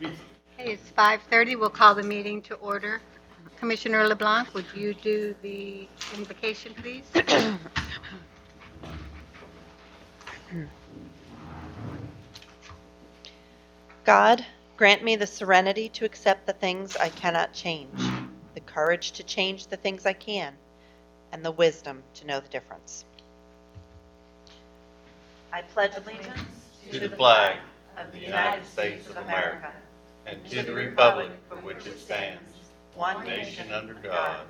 Okay, it's 5:30. We'll call the meeting to order. Commissioner LeBlanc, would you do the invocation, please? God, grant me the serenity to accept the things I cannot change, the courage to change the things I can, and the wisdom to know the difference. I pledge allegiance to the flag of the United States of America and to the republic for which it stands, one nation under God,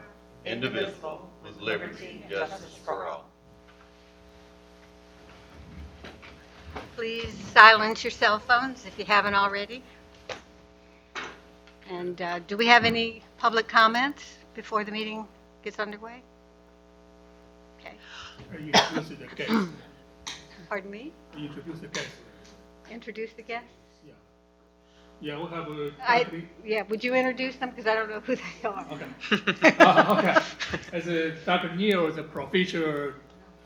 indivisible, with liberty and justice for all. Please silence your cell phones if you haven't already. And do we have any public comments before the meeting gets underway? Okay. You introduce the guest. Pardon me? You introduce the guest. Introduce the guests? Yeah. Yeah, we have a Yeah, would you introduce them? Because I don't know who they are. Okay. Okay. As Dr. Neil is a professor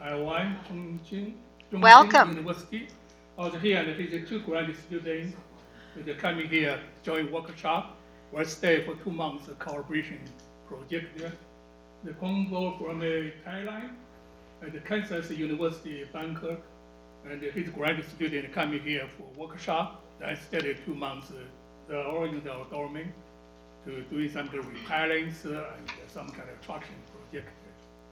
at Taiwan Chongqing Welcome. University. Also here, and his two graduate students they're coming here join workshop. We'll stay for 2 months collaboration project there. The convo from Thailand at the Kansas University, Bangkok, and his graduate student coming here for workshop. Then study 2 months all in the dormant to do some kind of repairing and some kind of traction project.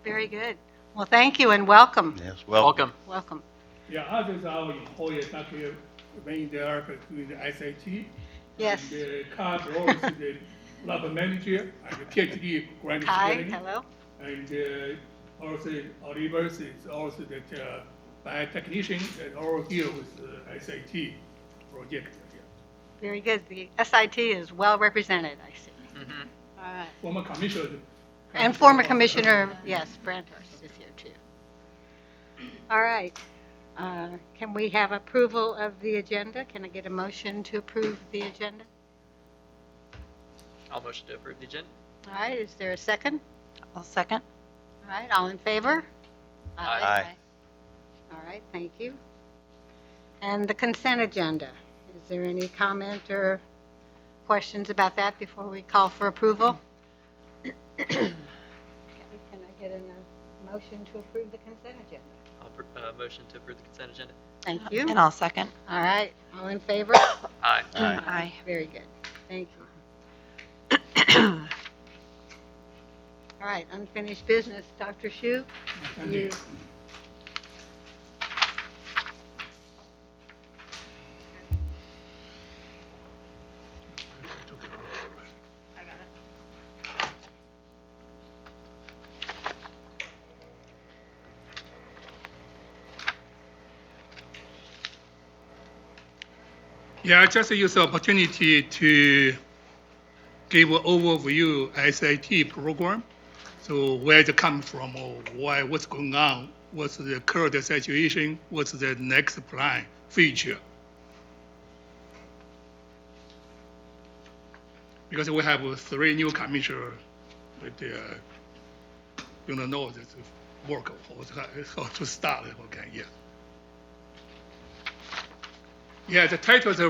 Very good. Well, thank you and welcome. Yes, Welcome. Welcome. Yeah, others are our employees back here being there doing the SAT. Yes. And Carl Ross is the lab manager and the PhD graduate Hi, student. hello. And also Oliver is also the biotechnician and all here with the SAT project. Yeah. Very good. The SIT is well represented, I see. Mm-hmm. All right. Former commissioner. And former Commissioner, yes, Branthurst is here too. All right. Can we have approval of the agenda? Can I get a motion to approve the agenda? I'll motion to approve the agenda. All right, is there a second? I'll second. All right, all in favor? Aye. All right, thank you. And the consent agenda, is there any comment or questions about that before we call for approval? Okay, can I get a motion to approve the consent agenda? I'll motion to approve the consent agenda. Thank you. And I'll second. All right, all in favor? Aye. Aye. Very good, thank you. All right, unfinished business, Dr. Shu? And You- Yeah, I just use the opportunity to give an overview SAT program. So where it come from, or why, what's going on, what's the current situation, what's the next plan, feature. Because we have 3 new commissioners, with you don't know this work, how to start, okay, yeah. Yeah, the title is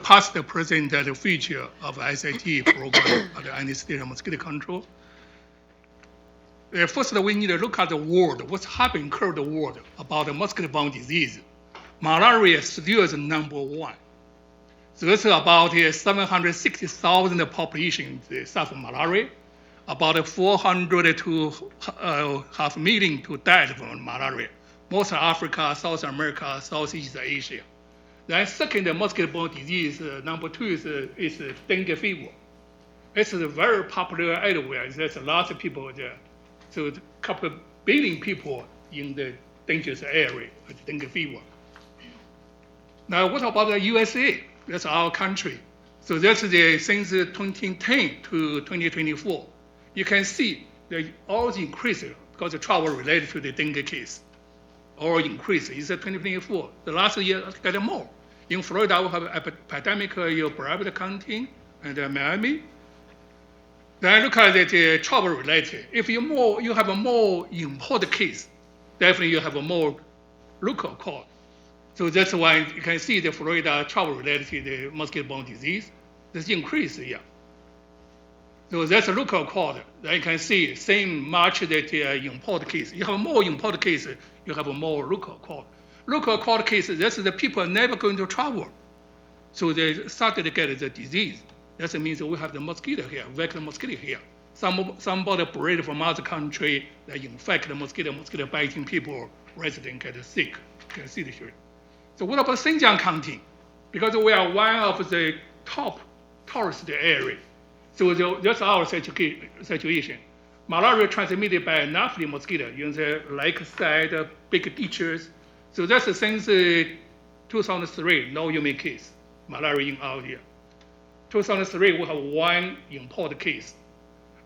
past, present, and future of SAT program at the Anesthesia Mosquito Control. First, we need to look at the world, what's happening current world about the mosquito-borne disease. Malaria still is #1. So it's about 760,000 population suffer malaria, about 400 to half million to die from malaria. Most Africa, South America, Southeast Asia. Then second, mosquito-borne disease, #2 is dengue fever. It's very popular everywhere. There's a lot of people there. So a couple of billion people in the dangerous area with dengue fever. Now, what about the USA? That's our country. So that's since 2010 to 2024. You can see they all increase because the trouble related to the dengue case. All increase. It's 2024. The last year got more. In Florida, we have epidemic in Brevard County and Miami. Then look at the trouble related. If you have a more important case, definitely you have a more local cause. So that's why you can see the Florida travel-related the mosquito-borne disease, this increase here. So that's a local code. Then you can see same match that import case. You have more import case, you have more local code. Local code cases, that's the people are never going to travel. So they started to get the disease. That means we have the mosquito here, vector mosquito here. Somebody bred from other country, they infect the mosquito biting people, resident get sick. You can see the here. So what about Xinjiang County? Because we are one of the top tourist area. So that's our situation. Malaria transmitted by Anopheles mosquito in the lakeside, big ditches. So that's since 2003, no human case, malaria in our area. 2003, we have one import case.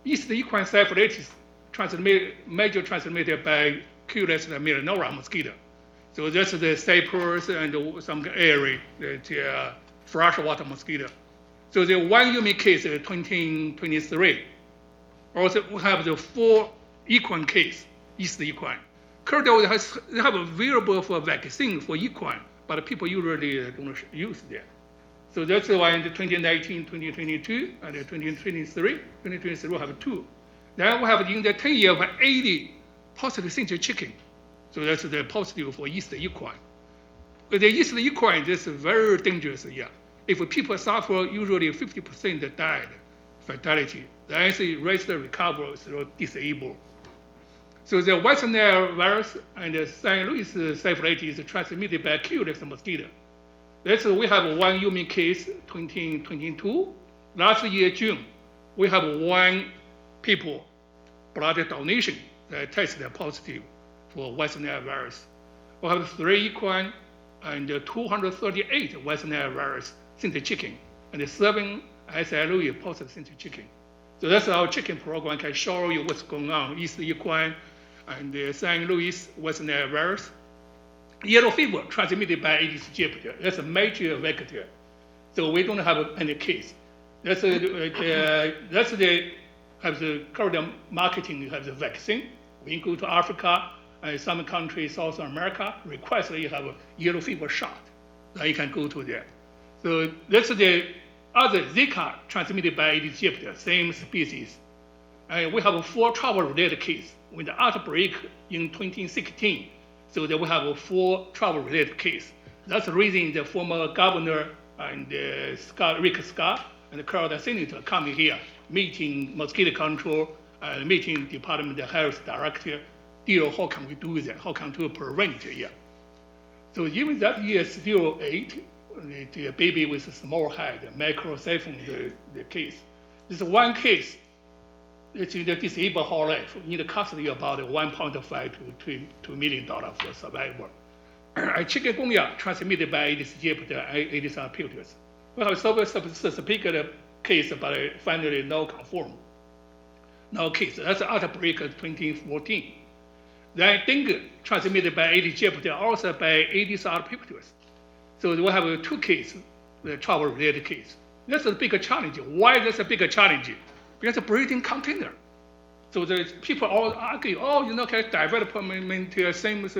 East equine syphilis major transmitted by Culex melanora mosquito. So that's the Cyprus and some area, the freshwater mosquito. So the one human case in 2023. Also, we have the 4 equine case, East equine. Currently, they have available for vaccine for equine, but people usually don't use that. So that's why in the 2019, 2022, and 2023 we have 2. Then we have in the 10 year, 80 positive single chicken. So that's the positive for East equine. But the East equine, this is very dangerous, yeah. If people suffer, usually 50% died, fatality. Then the rest recover through disabled. So the Western Nile virus and the St. Louis syphilis is transmitted by Culex mosquito. That's we have one human case, 2022. Last year, June, we have 1 people blood donation that tested positive for Western Nile virus. We have 3 equine and 238 Western Nile virus since chicken, and 7 SLE positive since chicken. So that's our chicken program, can show you what's going on, East equine and the St. Louis Western Nile virus. Yellow fever transmitted by Aedes aegypti. That's a major vector. So we don't have any case. That's the have the current marketing, have the vaccine. We go to Africa and some countries, South America, request that you have a yellow fever shot. Then you can go to there. So that's the other Zika transmitted by Aedes aegypti, same species. And we have 4 travel-related cases. With the outbreak in 2016, so that we have 4 travel-related cases. That's the reason the former governor and Rick Scott and the current senator coming here, meeting mosquito control, meeting Department of Health director, deal how can we do that, how can we prevent it here. So even that year, still 8, the baby with a small head, microcephaly, the case. This is one case. It's in the disabled whole life, in the custody about $1.5 to $2 million for survival. Chikungunya transmitted by Aedes aegypti, Aedes aegypti. We have several suspected case, but finally no confirmed. No case. That's outbreak of 2014. Then dengue transmitted by Aedes aegypti, also by Aedes aegypti. So we have 2 cases, the travel-related case. That's a big challenge. Why that's a big challenge? Because a breeding container. So the people all argue, can development same as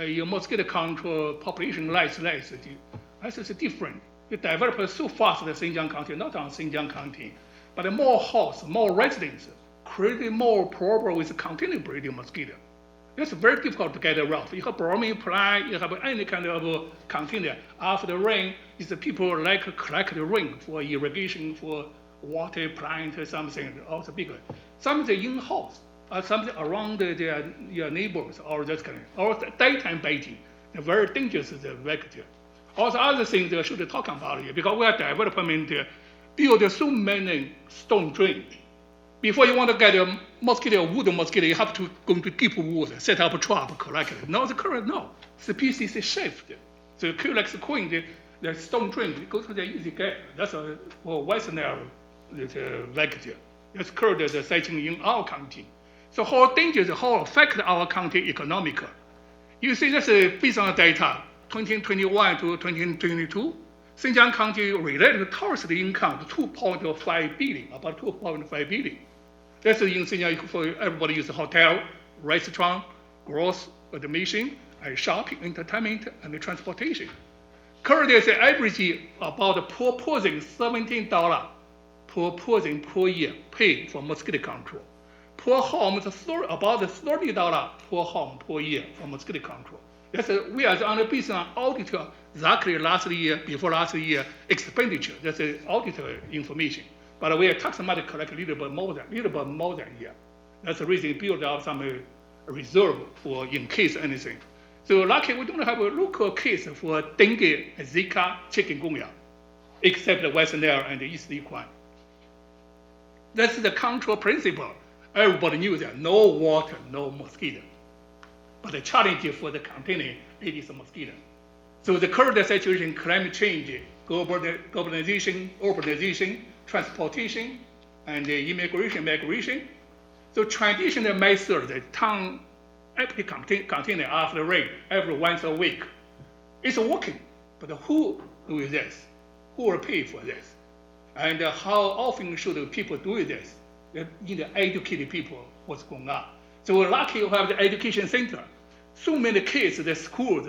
your mosquito control population less. This is different. You develop so fast in Xinjiang County, not on Xinjiang County, but more house, more residents, creating more problem with container breeding mosquito. It's very difficult to get around. You have bromine plant, you have any kind of container. After the rain, is the people like collect the rain for irrigation, for water plant or something, also bigger. Something in-house, something around your neighbors, or that kind of, or daytime baiting, very dangerous vector. Also other things that I should talk about here, because we are developing build so many stone drain. Before you want to get a mosquito, wood mosquito, you have to go to deep wood, set up a trap, collect it. Now the current, no. Species is shift. So Culex queen, the stone drain, go to the easy get. That's a Western area vector. That's currently the sighting in our county. So how dangerous, how affect our county economic? You see, that's based on data, 2021 to 2022. Xinjiang County related tourist income, 2.5 billion, about 2.5 billion. That's in Xinjiang for everybody use hotel, restaurant, gross admission, and shopping, entertainment, and transportation. Currently, it's average about per person $17 per person per year paid for mosquito control. Per home, it's about $30 per home per year for mosquito control. We are only based on auditor exactly before last year expenditure. That's auditor information. But we are taxonomic collect a little bit more than here. That's the reason we build up some reserve for in case anything. So luckily we don't have a local case for dengue, Zika, chikungunya, except the West Nile and the East Yukon. That's the control principle. Everybody knew that no water, no mosquito. But the challenge for the containing it is a mosquito. So the current situation, climate change, globalization, urbanization, transportation, and migration. So traditional method, the town empty container after rain every once a week, it's working. But who do this? Who will pay for this? And how often should people do this? You need to educate people what's going on. So we're lucky we have the education center. So many kids at the school,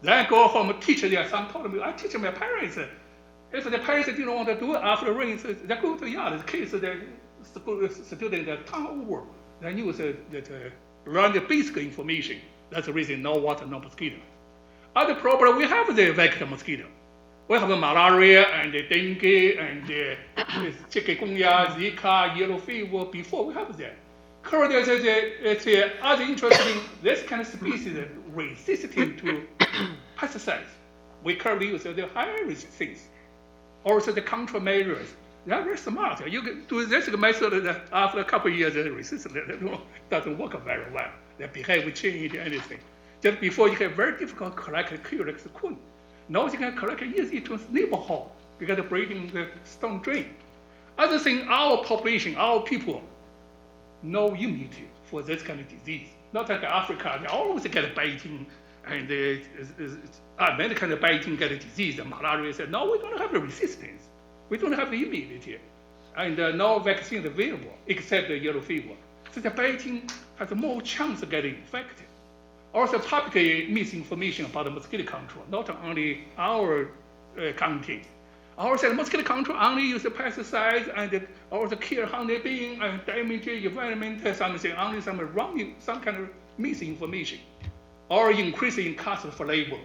they go home, teach their son, told me, I teach my parents. If the parents didn't want to do it after rain, they go to the yard. The kids, the students, they turn over. They knew that learn the basic information. That's the reason no water, no mosquito. Other problem, we have the vector mosquito. We have malaria and dengue and chikungunya, Zika, yellow fever before we have that. Currently, it's other interesting, this kind of species resistant to pesticides. We currently use the higher resistance. Also the countermeasures. They're very smart. You can do this method that after a couple of years, the resistance doesn't work very well. Their behavior change anything. Just before you have very difficult to collect Curex queen. Now you can collect easy to neighbor hall because of breaking the stone drain. Other thing, our population, our people, no immunity for this kind of disease. Not like Africa, they always get biting and many kind of biting get a disease. And malaria said, no, we don't have the resistance. We don't have the immunity. And no vaccine available except the yellow fever. So the biting has more chance of getting infected. Also public misinformation about the mosquito control, not only our county. Also mosquito control only use pesticides and also kill honeybee and damage environment, something, only some wrong, some kind of misinformation. Or increasing cost for labor.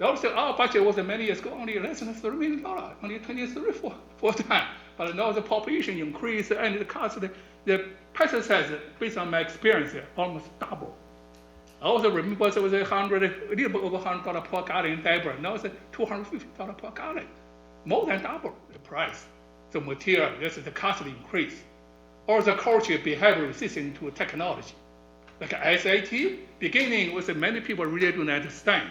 Also, our budget was many years ago only less than $3 million, only 4 times. But now the population increase and the cost, the pesticides, based on my experience, almost double. I also remember there was a little bit over $100 per gallon diaper. Now it's $250 per gallon, more than double the price. So material, this is the cost increase. Or the culture behavior resistant to technology. Like SAT, beginning with many people really do not understand.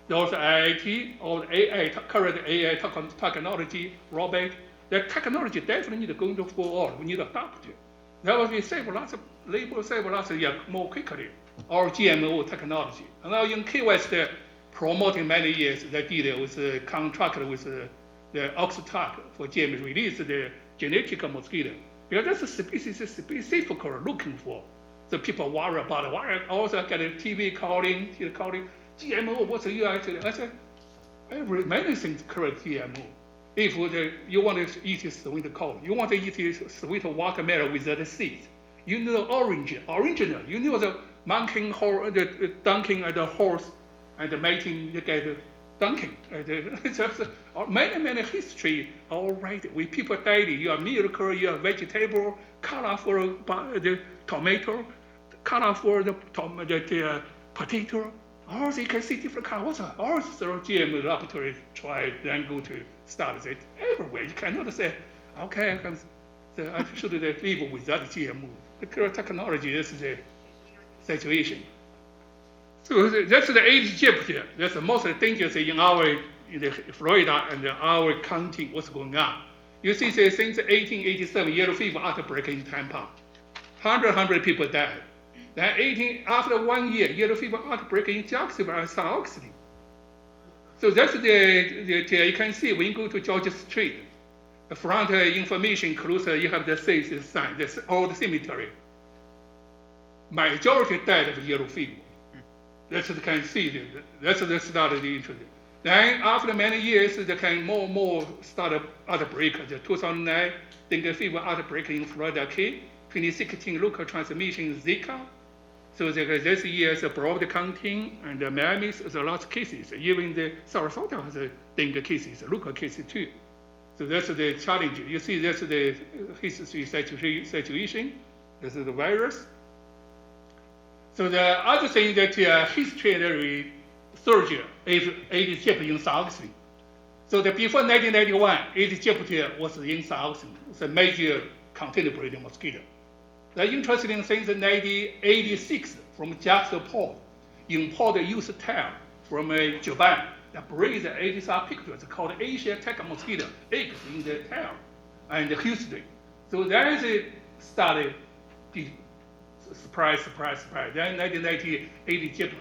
Those IIT or AI, current AI technology, robot, that technology definitely need to go into forward. We need to adopt it. That will save lots of labor, save lots of years more quickly. Or GMO technology. And now in Key West, promoting many years, they did with a contract with the Oxford for GMO release the genetic mosquito. Because that's a species specific looking for. So people worry about it. I also get a TV calling, GMO, what's the actually? I said, many things correct GMO. If you want to eat sweet corn, you want to eat sweet watermelon without the seeds. You know original. You know the monkey, the dunking and the horse and the mating, you get dunking. Just many history already. We people daily, you are miracle, you are vegetable, color for the tomato, color for the potato. Also, you can see different colors. Also, GM laboratory try, then go to start it everywhere. You cannot say, okay, I should live without GMO. The current technology, this is the situation. So that's the Egypt here. That's the most dangerous in the Florida and our county, what's going on. You see, since 1887, yellow fever outbreak in Tampa. 100 people died. Then after 1 year, yellow fever outbreak in Jacksonville and St. Augustine. So that's you can see when you go to Georgia Street, the front information closer, you have the sign, this old cemetery. Majority died of yellow fever. That's what you can see. That's the start of the interest. Then after many years, they can more start outbreak. The 2009 dengue fever outbreak in Florida came. 2016 local transmission Zika. So this year, the Broward County and Miami, there's a lot of cases. Even the Sarasota has a dengue cases, local cases too. So that's the challenge. You see, that's the history situation. This is the virus. So the other thing that history surge is Egypt in South. So before 1991, Egypt was in South. It's a major container breeding mosquito. The interesting thing is in 1986, from Jackson Port, imported used tail from Japan that breeds the Aedes albicans called Asian tiger mosquito, eggs in the tail, and Houston. So there is a study, surprise. Then 1990, Egypt,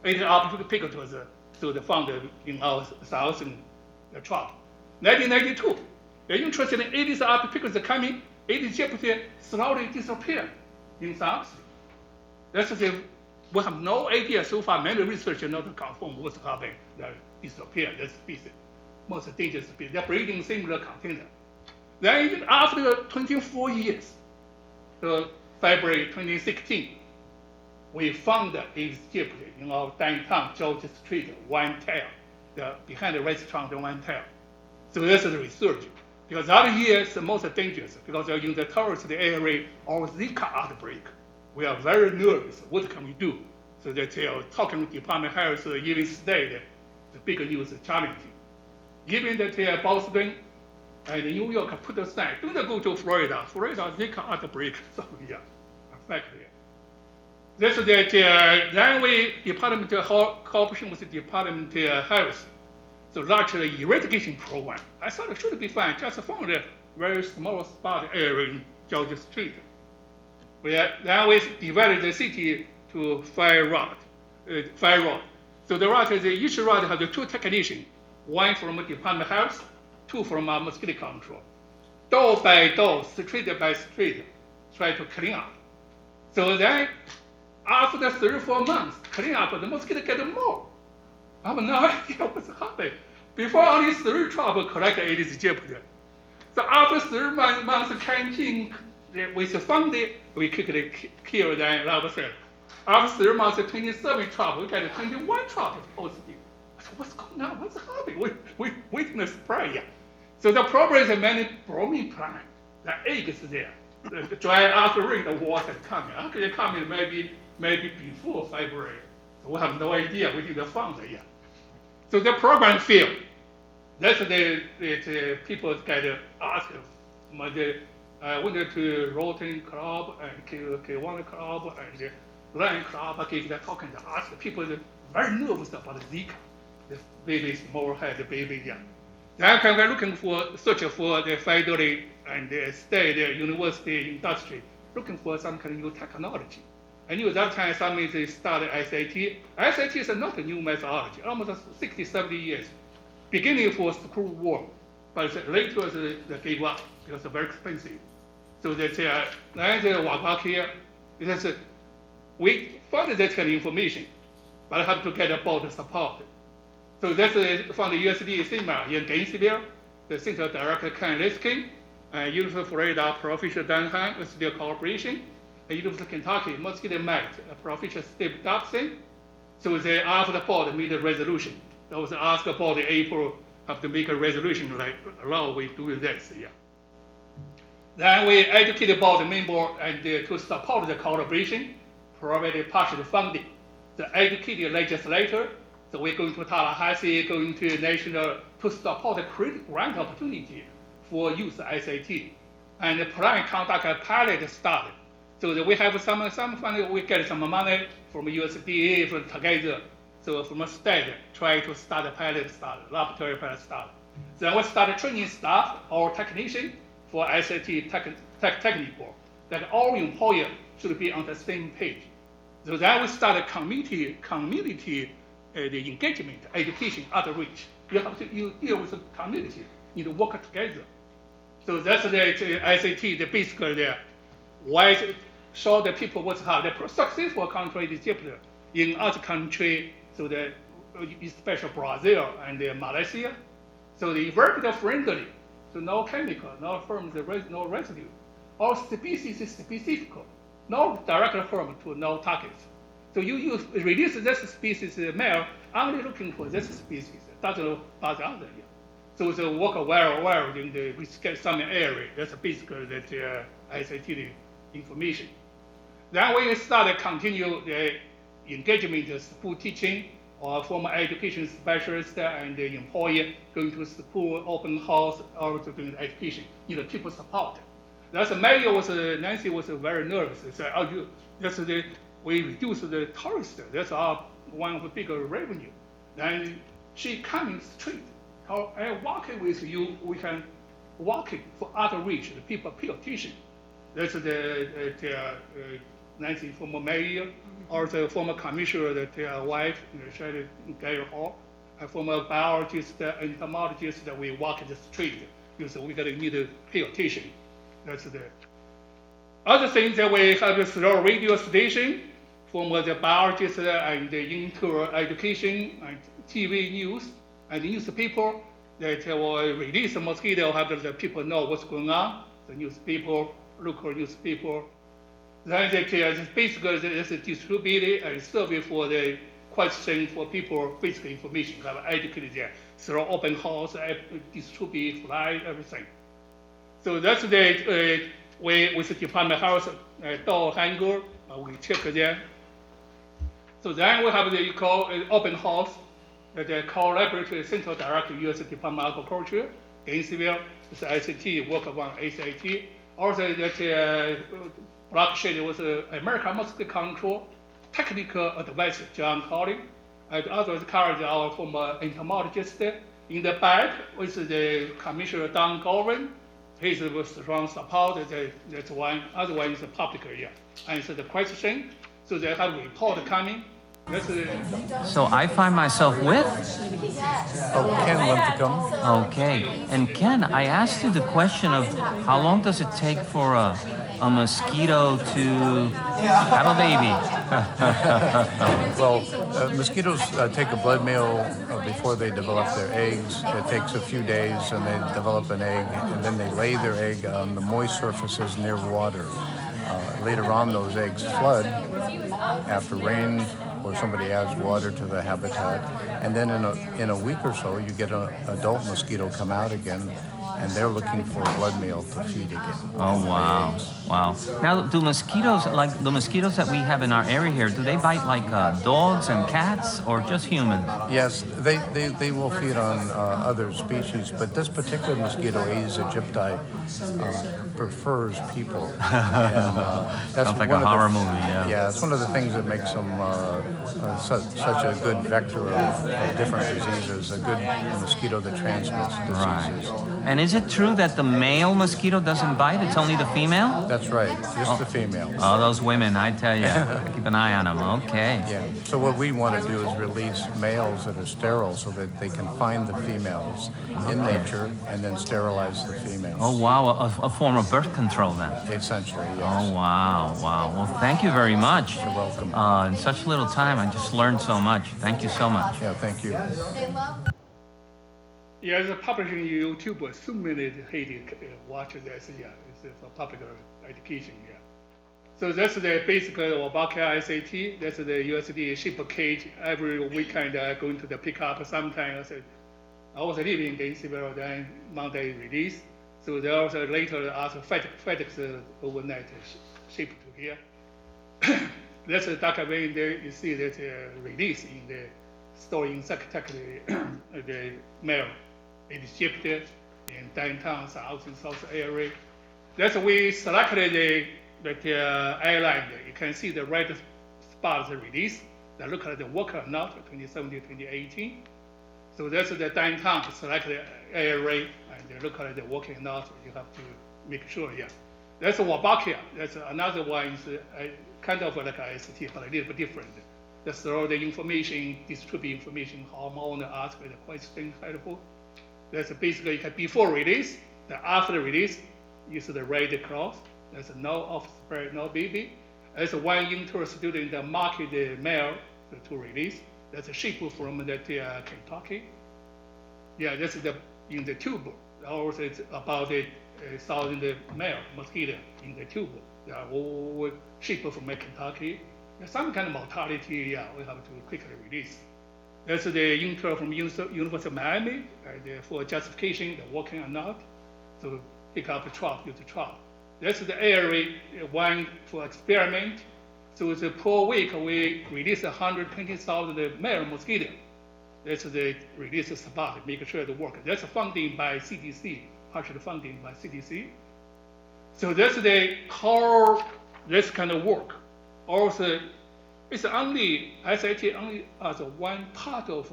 Aedes albicans was found in our southern tropic. 1992, the interesting Aedes albicans coming. Egypt slowly disappeared in South. We have no idea so far. Many researchers not confirm what's happening. They disappeared. That species, most dangerous species. They're breeding similar container. Then even after 24 years, February 2016, we found Egypt in our downtown Georgia Street, one tail, behind the restaurant, one tail. So that's the research. Because that year is the most dangerous, because in the tourist area or Zika outbreak, we are very nervous. What can we do? So that talking to Department of Health, even state, the big news is challenging. Given that Boston and New York put aside, don't go to Florida. Florida Zika outbreak, so yeah, affected. That's that. Then we Department of cooperation with the Department of Health. So largely eradication program. I thought it should be fine. Just found a very small spot area in Georgia Street. Then we divided the city to 5 routes. So the route is each route has 2 technicians, 1 from Department of Health, 2 from mosquito control. Door by door, street by street, try to clean up. So then, after 3 or 4 months, clean up, the mosquito get more. I have no idea what's happening. Before only 3 trouble collected Aedes aegypti. So after 3 months campaign with funding, we quickly kill them last. After 3 months, 27 trouble, we got 21 trouble positive. I said, what's going on? What's happening? We witness prayer. So the problem is many bromine plant. The egg is there. The dry after rain, the water is coming. Actually, coming maybe before February. So we have no idea. We didn't fund it yet. So the program failed. That's the people get asked. I went to Rotten Club and K1 Club and Lion Club. They're talking to ask people very nervous about Zika. The baby small head baby. Yeah. Then we're looking for search for the federal and the state university industry, looking for some kind of new technology. I knew that time somebody they started SAT. SAT is not a new methodology, almost 60, 70 years. Beginning for school work, but later they gave up because it's very expensive. So that then the work here, because we found that kind of information, but I have to get a board support. So that's from the USD seminar in Gainesville, the Center Director Ken Liskin, University of Florida Professor Dan Han with their cooperation. University of Kentucky, mosquito met Professor Steve Dobson. So they asked the board made a resolution. That was asked the board in April have to make a resolution like allow we do this. Yeah. Then we educate the board member and to support the collaboration, provided partial funding. The educated legislator. So we're going to Tallahassee, going to national to support the grant opportunity for use SAT, and plan conduct a pilot study. So that we have some funding, we get some money from USDA from together. So from a state, try to start a pilot study, laboratory pilot study. Then we start training staff or technician for SAT technical, that all employers should be on the same page. So then we start a community the engagement, education, outreach. You have to deal with the community, you need to work together. So that's the SAT, the basically why show the people what's happening. The successful country in Egypt in other countries, so that especially Brazil and Malaysia, so the very friendly, so no chemical, no form, no residue. All species is specific, no direct form to no targets. So you release this species male only looking for this species, doesn't bother other. Yeah. So it's work well in the some area. That's basically that ICT information. Then we start continue the engagement in school teaching or formal education specialist and the employee going to school, open house, also doing the education, need people support. That's Nancy was very nervous. She said, we reduce the tourists. That's our one of the bigger revenue. Then she coming straight. I walking with you, we can walking for other reach. The people pay attention. That's Nancy, former mayor, or the former commissioner, their wife, Gary Hall, a former biologist, entomologist, that we walk the street because we gotta need to pay attention. That's the other thing that we have a slow radio station from the biologists and the inter education and TV news and newspaper that will release the mosquito, have the people know what's going on, the newspaper, local newspaper. Then basically this is distributed and survey for the question for people, basic information, have educated them through open house, distribute, fly, everything. So that's the way with the Department of Health dog hanger, we check them. So then we have the open house, the collaborative central director, U.S. Department of Agriculture, Gainesville, it's ICT, work on SAT. Also that blockchain was American Mosquito Control, technical advisor, John Colley, and others carried our former entomologist. In the back was the Commissioner Don Gorin. He's a strong support. That's one. Other one is the public area. Answer the question. So they have a report coming. So I find myself with? Oh, Ken Lincecum. Okay. And Ken, I asked you the question of how long does it take for a mosquito to have a baby? Well, mosquitoes take a blood meal before they develop their eggs. It takes a few days and they develop an egg, and then they lay their egg on the moist surfaces near water. Later on, those eggs flood after rain or somebody adds water to the habitat. And then in a week or so, you get an adult mosquito come out again, and they're looking for blood meal to feed again. Oh, wow. Wow. Now, do mosquitoes, like the mosquitoes that we have in our area here, do they bite like dogs and cats or just humans? Yes, they will feed on other species, but this particular mosquito, Aedes aegypti, prefers people. And, that's Sounds like one a of horror the, movie, yeah. Yeah, it's one of the things that makes them such a good vector of different diseases, a good mosquito that transmits diseases. Right. And is it true that the male mosquito doesn't bite? It's only the female? That's right, just the females. Oh, those women, I tell you. Keep an eye on them. Okay. Yeah. So what we want to do is release males that are sterile so that they can find the females in nature and then sterilize the females. Oh, wow. A form of birth control then. Essentially, yes. Oh, wow. Wow. Well, thank you very much. You're welcome. In such little time, I just learned so much. Thank you so much. Yeah, thank you. Yeah, it's publishing in YouTube, so many Haiti watch this. Yeah, it's for public education. Yeah. So that's the basically Obamacare SAT. That's the USD ship cage. Every weekend I going to the pickup. Sometimes I was living in Gainesville, then Monday release. So they also later ask FedEx overnight ship to here. That's the document there. You see that release in the store in Secretary the mail. It is shipped in downtown south and south area. That's we selected the airline. You can see the red spots release. They look at the work or not, 2017, 2018. So that's the downtown select the area and they look at the working or not. You have to make sure, yeah. That's Wabakia. That's another one is kind of like IST, but a little bit different. That's through the information, distribute information, hormone, ask the question, helpful. That's basically before release, the after release, use the red cross. There's no offspring, no baby. There's one intern student that market the male, to release. That's a ship from Kentucky. Yeah, that's in the tube. Also, it's about 1,000 male mosquito in the tube. They are all shipped from Kentucky. There's some kind of mortality, yeah, we have to quickly release. That's the intern from University of Miami, for justification, they're working or not. So pick up the trap, use the trap. That's the area one for experiment. So it's per week we release 120,000 male mosquito. That's the release spot, make sure it works. That's funding by CDC, partially funding by CDC. So that's how this kind of work. Also, it's only, SAT only as one part of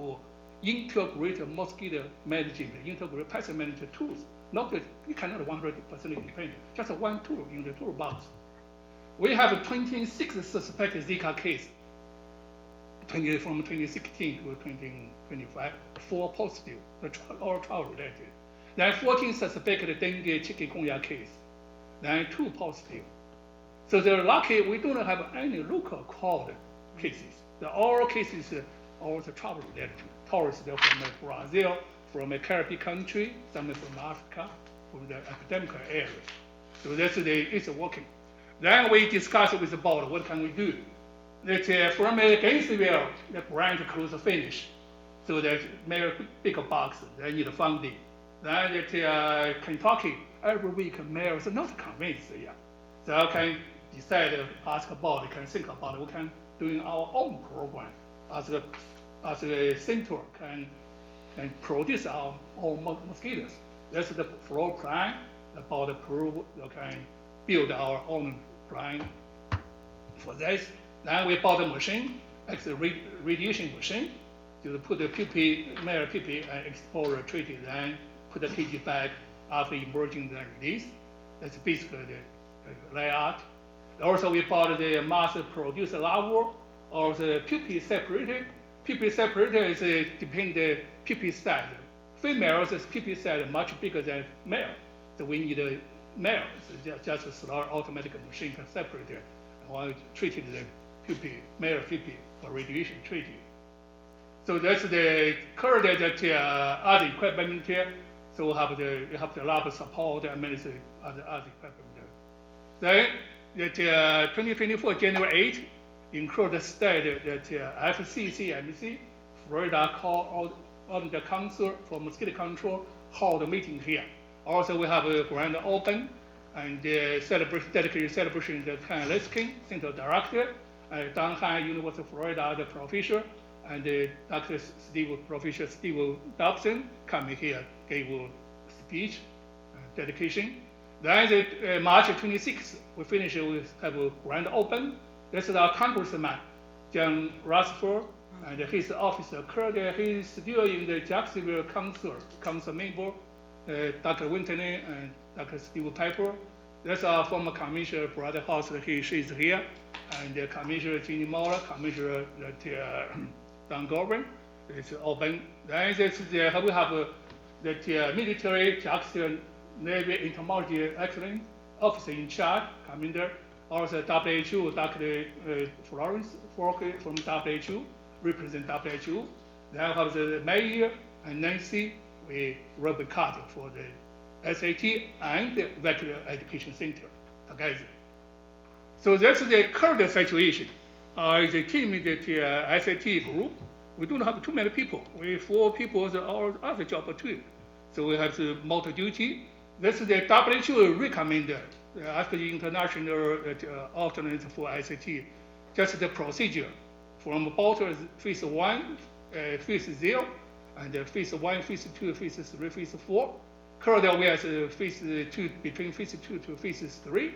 integrated mosquito management, integrated pest management tools. Not that you cannot 100% independent, just one tool in the toolbox. We have 26 suspected Zika cases, from 2016 to 2025, 4 positive, all trial related. Then 14 suspected dengue chikungunya case, then 2 positive. So they're lucky we don't have any local called cases. All cases are also travel related. Tourists from Brazil, from a Caribbean country, some from Africa, from the academic area. So it's working. Then we discuss with the board, what can we do? That from Gainesville, the grant close finish. So that make a bigger box, they need funding. Then that Kentucky, every week mayor is not convinced yet. So I can decide, ask about it, can think about it. We can do our own program as a center can produce our own mosquitoes. That's the floor plan about the proof. We can build our own plan for this. Then we bought a machine, it's a radiation machine, to put the male PP and exposure treated, then put the TG back after emerging the release. That's basically the layout. Also, we bought the mass producer larva, or the PP separator. PP separator is depend the PP size. Females' PP size much bigger than male, so we need a male. So just a small automatic machine can separate it. While treated the PP, male PP for radiation treated. So that's the current other equipment here. So we have the lab support and many other equipment. Then that 2024 January 8, include the state that FCCMC, Florida call on the Council for Mosquito Control, hold a meeting here. Also, we have a grand open and dedicated celebration that Ken Liskin, Center Director, Don Han, University of Florida, the professor, and Dr. Professor Steve Dobson coming here, gave a speech, dedication. Then March 26th, we finish with have a grand open. This is our congressman, John Rutherford, and his officer, Kurt, he's still in the Jacksonville council member, Dr. Winton and Dr. Steve Piper. That's our former commissioner, Brother House, she's here, and Commissioner Ginny Moore, Commissioner Don Gorman, it's open. Then we have the military Jackson Navy Entomology Excellence Officer in charge, Commander, also WHO, Dr. Florence Forker from WHO, represent WHO. Then we have the mayor and Nancy, we rubber card for the SAT and the Veteran Education Center together. So that's the current situation. The team in the SAT group, we don't have too many people. We 4 people is our other job too. So we have the multi-duty. That's the WHO recommended, after the international alternate for SAT, just the procedure from about phase 1, phase 0, and phase 1, phase 2, phase 3, phase 4. Currently we are at phase 2, between phase 2 to phase 3.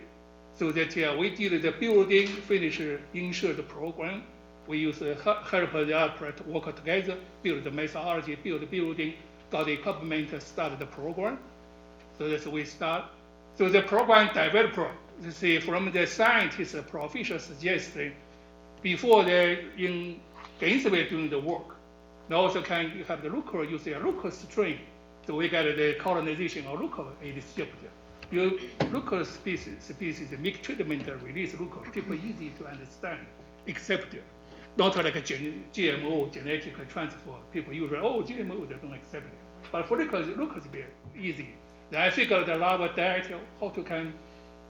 So that we did the building, finish insured program. We use help the operate work together, build the methodology, build the building, got the equipment, start the program. So that's we start. So the program developer, you see, from the scientists, professors suggested before they in Gainesville doing the work. They also can have the local, use a local strain. So we got the colonization of local Egypt. Your local species make treatment release local, people easy to understand, except not like a GMO, genetic transfer. People usually, oh, GMO, they don't accept it. But for locals, it's very easy. Then I figured a lot of diet, what kind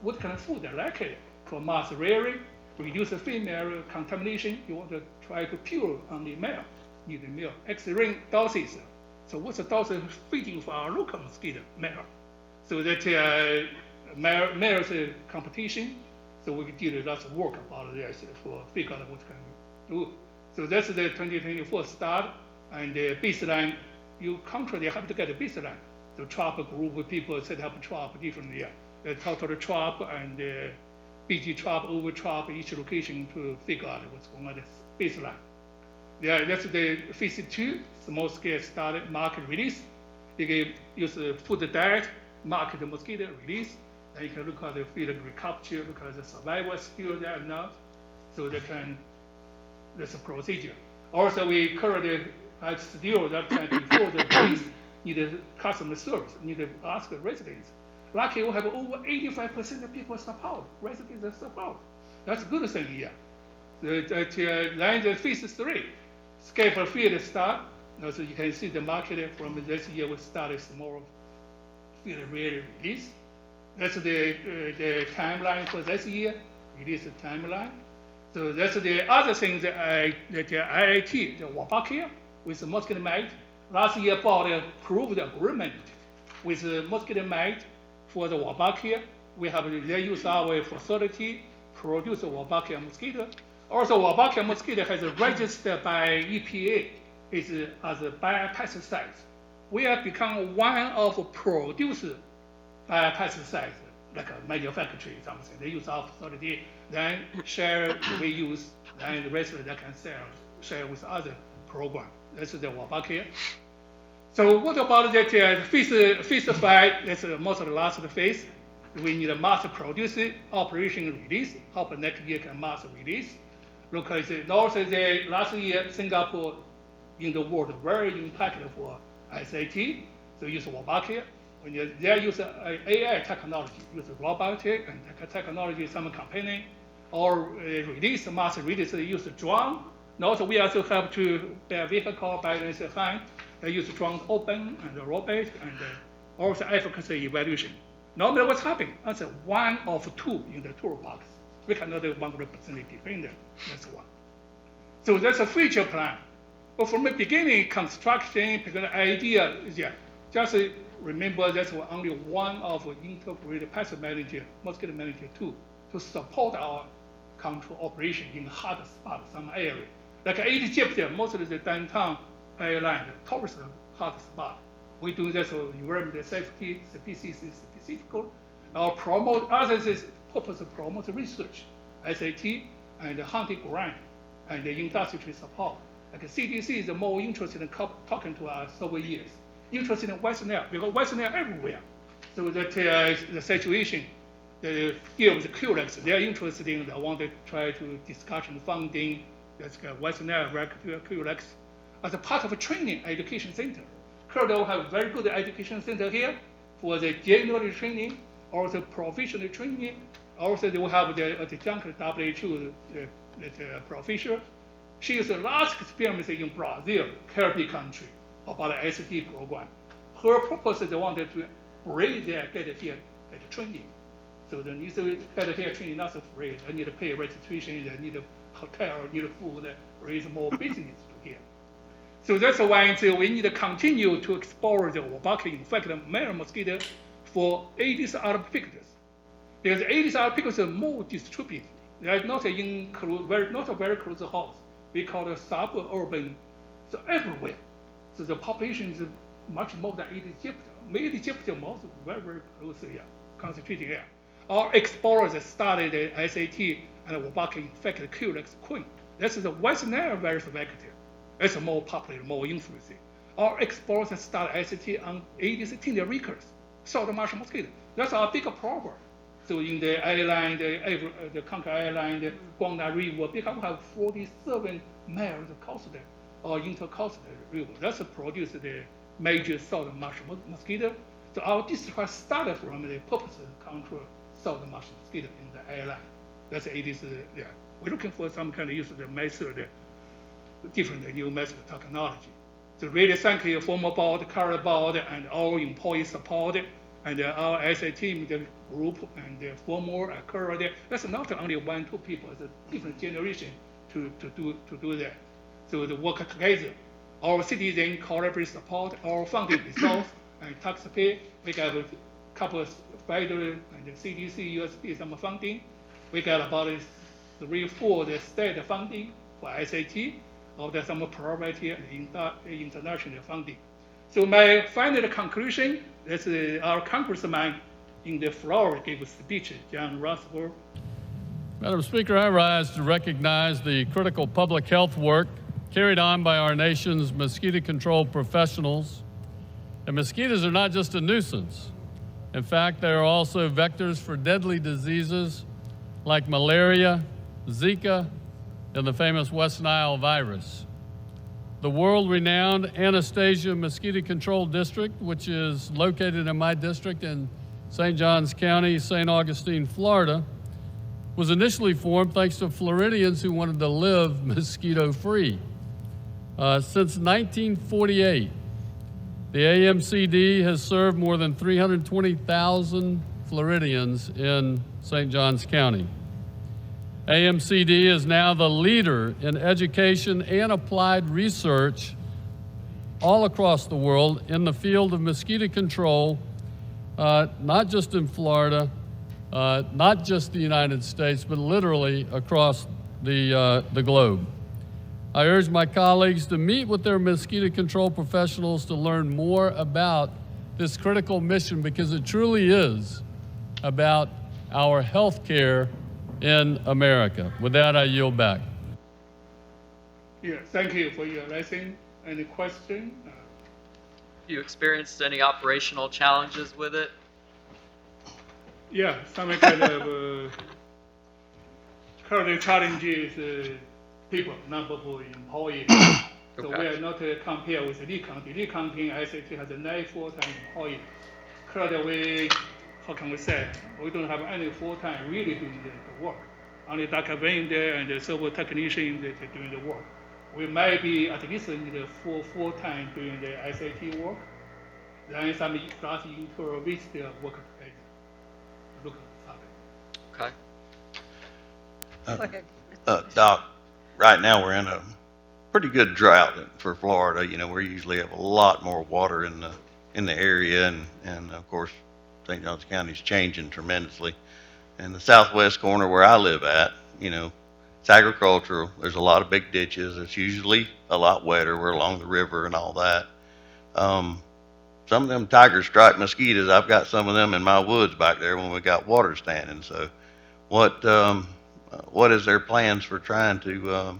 of food they like it for mass rearing, reduce the female contamination. You want to try to pure only male, need the male. X-ring doses. So what's the dose feeding for our local mosquito male? So that male's competition. So we did lots of work about this for figure out what can we do. So that's the 2024 start, and the baseline. You contrary have to get a baseline. The trap group of people set up trap differently. The total trap and the BG trap, over trap, each location to figure out what's going on the baseline. Yeah, that's the phase 2, small scale started market release. You can use food diet, market the mosquito release. Then you can look at the field recapture, look at the survival still there now. So that's a procedure. Also, we currently have still that time before the release, need a customer service, need to ask the residents. Lucky we have over 85% of people support, residents support. That's a good thing here. Then the phase 3, scalable field start. Also you can see the market from this year we started small field release. That's the timeline for this year, release timeline. So that's the other thing that IIT, the Wabakir, with the mosquito mite. Last year bought approved agreement with the mosquito mite for the Wabakir. We have they use our facility produce the Wabakir mosquito. Also, Wabakir mosquito has registered by EPA as a biopesticide. We have become one of producer biopesticides, like a manufacturer something. They use our facility, then share we use, then the rest of they can share with other program. That's the Wabakir. So what about that phase 5? That's the most of the last phase. We need a mass produce, operation release. Hope next year can mass release. Look at the also the last year Singapore in the world very impacted for SAT. So use Wabakir. When they use AI technology, use robotic and technology, some company, or release mass release, they use drone. And also we also have to vehicle balance hand. They use drone open and robot and also efficacy evaluation. Normally what's happening? That's one of two in the toolbox. We cannot 100% depend. That's one. So that's a future plan. But from the beginning, construction, because the idea is just remember that's only one of integrated pest manager, mosquito manager tool to support our control operation in hot spot, some area. Like Egypt, most of the downtown island, tourist hot spot. We do this for environmental safety, species specific, or promote others purpose of promote research, SAT and hunting grant and the industry support. Like CDC is more interested in talking to us over years. Interested in West Nile because West Nile everywhere. So that the situation, the field, the QLEX, they are interested in. They want to try to discussion funding. That's West Nile QLEX as a part of a training education center. Currently, we have a very good education center here for the general training, also professional training. Also, they will have the adjunct WHO the professor. She is the last experience in Brazil, Caribbean country, about the ST program. Her purpose is they wanted to bring their get here get training. So they need to get here training not so free. They need to pay registration, they need a hotel, need food, raise more business to here. So that's why we need to continue to explore the Wabakir infected male mosquito for Aedes albopictus. Because Aedes albopictus are more distributed. They are not not a very close house. We call it suburban, so everywhere. So the population is much more than Aedes aegypti. Aedes aegypti are also very, very close here, concentrated here. Our explorers studied the SAT and Wabakir infected QLEX queen. This is the West Nile virus vector. It's more popular, more influencing. Our explorers studied SAT on Aedes tendericulus, salt marsh mosquito. That's our bigger problem. So in the island, the Conquer Island, the Guangna River, because we have 47 miles coastal or intercoastal river. That's produce the major salt marsh mosquito. So our district started from the purpose to control salt marsh mosquito in the island. That's Aedes. We're looking for some kind of use of the method different new method technology. So really thank you former board, current board, and all employee support, and our SAT group, and former and current. That's not only 1, 2 people, it's a different generation to do that. So the work together. Our citizen collaborative support, our funding resource, and taxpayer. We got a couple of federal and the CDC, USB, some funding. We got about 3-4 the state funding for SAT, or there's some private and international funding. So my final conclusion is our congressman in the Florida gave a speech, John Roswell. Madam Speaker, I rise to recognize the critical public health work carried on by our nation's mosquito control professionals. And mosquitoes are not just a nuisance. In fact, they are also vectors for deadly diseases like malaria, Zika, and the famous West Nile virus. The world-renowned Anastasia Mosquito Control District, which is located in my district in St. Johns County, St. Augustine, Florida, was initially formed thanks to Floridians who wanted to live mosquito-free. Since 1948, the AMCD has served more than 320,000 Floridians in St. Johns County. AMCD is now the leader in education and applied research all across the world in the field of mosquito control, not just in Florida, not just the United States, but literally across the globe. I urge my colleagues to meet with their mosquito control professionals to learn more about this critical mission, because it truly is about our health care in America. With that, I yield back. Yeah, thank you for your lesson. Any question? You experienced any operational challenges with it? Yeah, some kind of current challenges, people, number of employees. So Okay. we are not compared with Lee County. Lee County SAT has a 9 full-time employees. Currently, how can we say? We don't have any full-time really doing the work. Only data vendor and the server technician that are doing the work. We might be at least need a full-time doing the SAT work. Then some class intern with the work together. Look at Okay. Doc, right now we're in a pretty good drought for Florida. You know, we usually have a lot more water in the area, and of course, St. Johns County's changing tremendously. And the southwest corner where I live at, you know, it's agricultural. There's a lot of big ditches. It's usually a lot wetter. We're along the river and all that. Some of them tiger stripe mosquitoes, I've got some of them in my woods back there when we got water standing. So what is their plans for trying to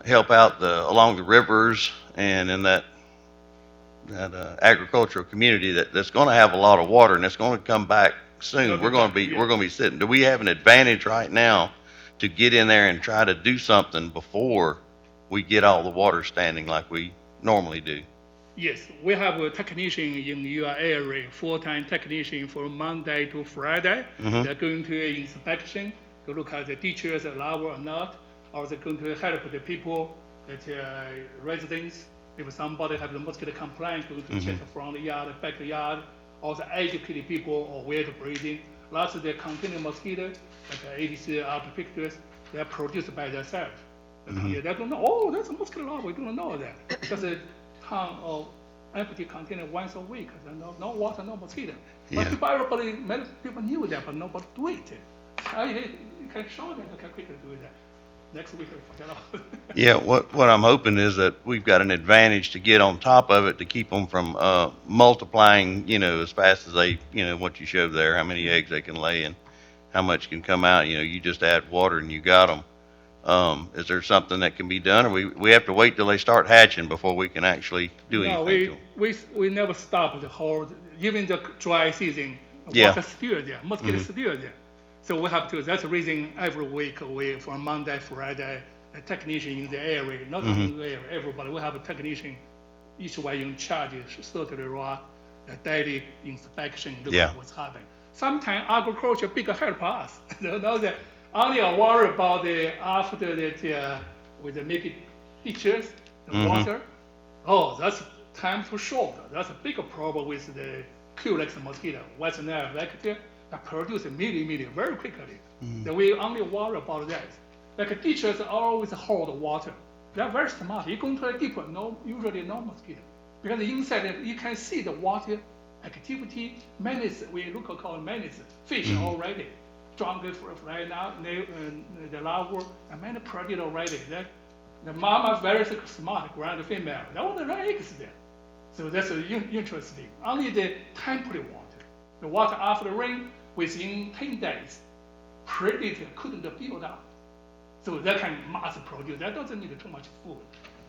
help out along the rivers and in that agricultural community that's going to have a lot of water and it's going to come back soon? We're going to be sitting. Do we have an advantage right now to get in there and try to do something before we get all the water standing like we normally do? Yes, we have a technician in your area, full-time technician from Monday to Friday. Mhm. They're going to inspection to look at the ditches allowed or not, or they're going to help the people, residents. If somebody have the mosquito complaint, going to check from the yard, backyard, or the educated people or where to breathing. Lots of the container mosquito, like Aedes albopictus, they're produced by themselves. They don't know, oh, that's a mosquito larva, we don't know that. Because the ton of empty container once a week, there's no water, no mosquito. Yeah. But many people knew that, but nobody do it. You can show them, you can quickly do that. Next week, we forget all. Yeah, what I'm hoping is that we've got an advantage to get on top of it to keep them from multiplying, you know, as fast as they, you know, what you showed there, how many eggs they can lay and how much can come out. You know, you just add water and you got them. Is there something that can be done, or we have to wait till they start hatching before we can actually do No, anything to 'em? we never stop the whole, even the dry season, Yeah. water still there, mosquito still there. So we have to, that's the reason every week we, from Monday, Friday, a technician in the area, not only in the area, everybody, we have a technician, each one in charge, certainly raw, the daily inspection, look Yeah. at what's happening. Sometimes agriculture big help us. You know that only I worry about the after that, with the make it ditches, the water. Oh, that's time too short. That's a bigger problem with the Culex mosquito, West Nile vector, that produce million very quickly. Then we only worry about that. Like ditches always hold water. They're very smart. You go to a deeper, usually no mosquito. Because inside you can see the water activity, menace, we local call menace, fish already. Stronger right now, the larva, and many predator already. The mama very smart, grand female. They want to lay eggs there. So that's interesting. Only the temporary water. The water after the rain, within 10 days, predator couldn't build up. So that can mass produce. That doesn't need too much food.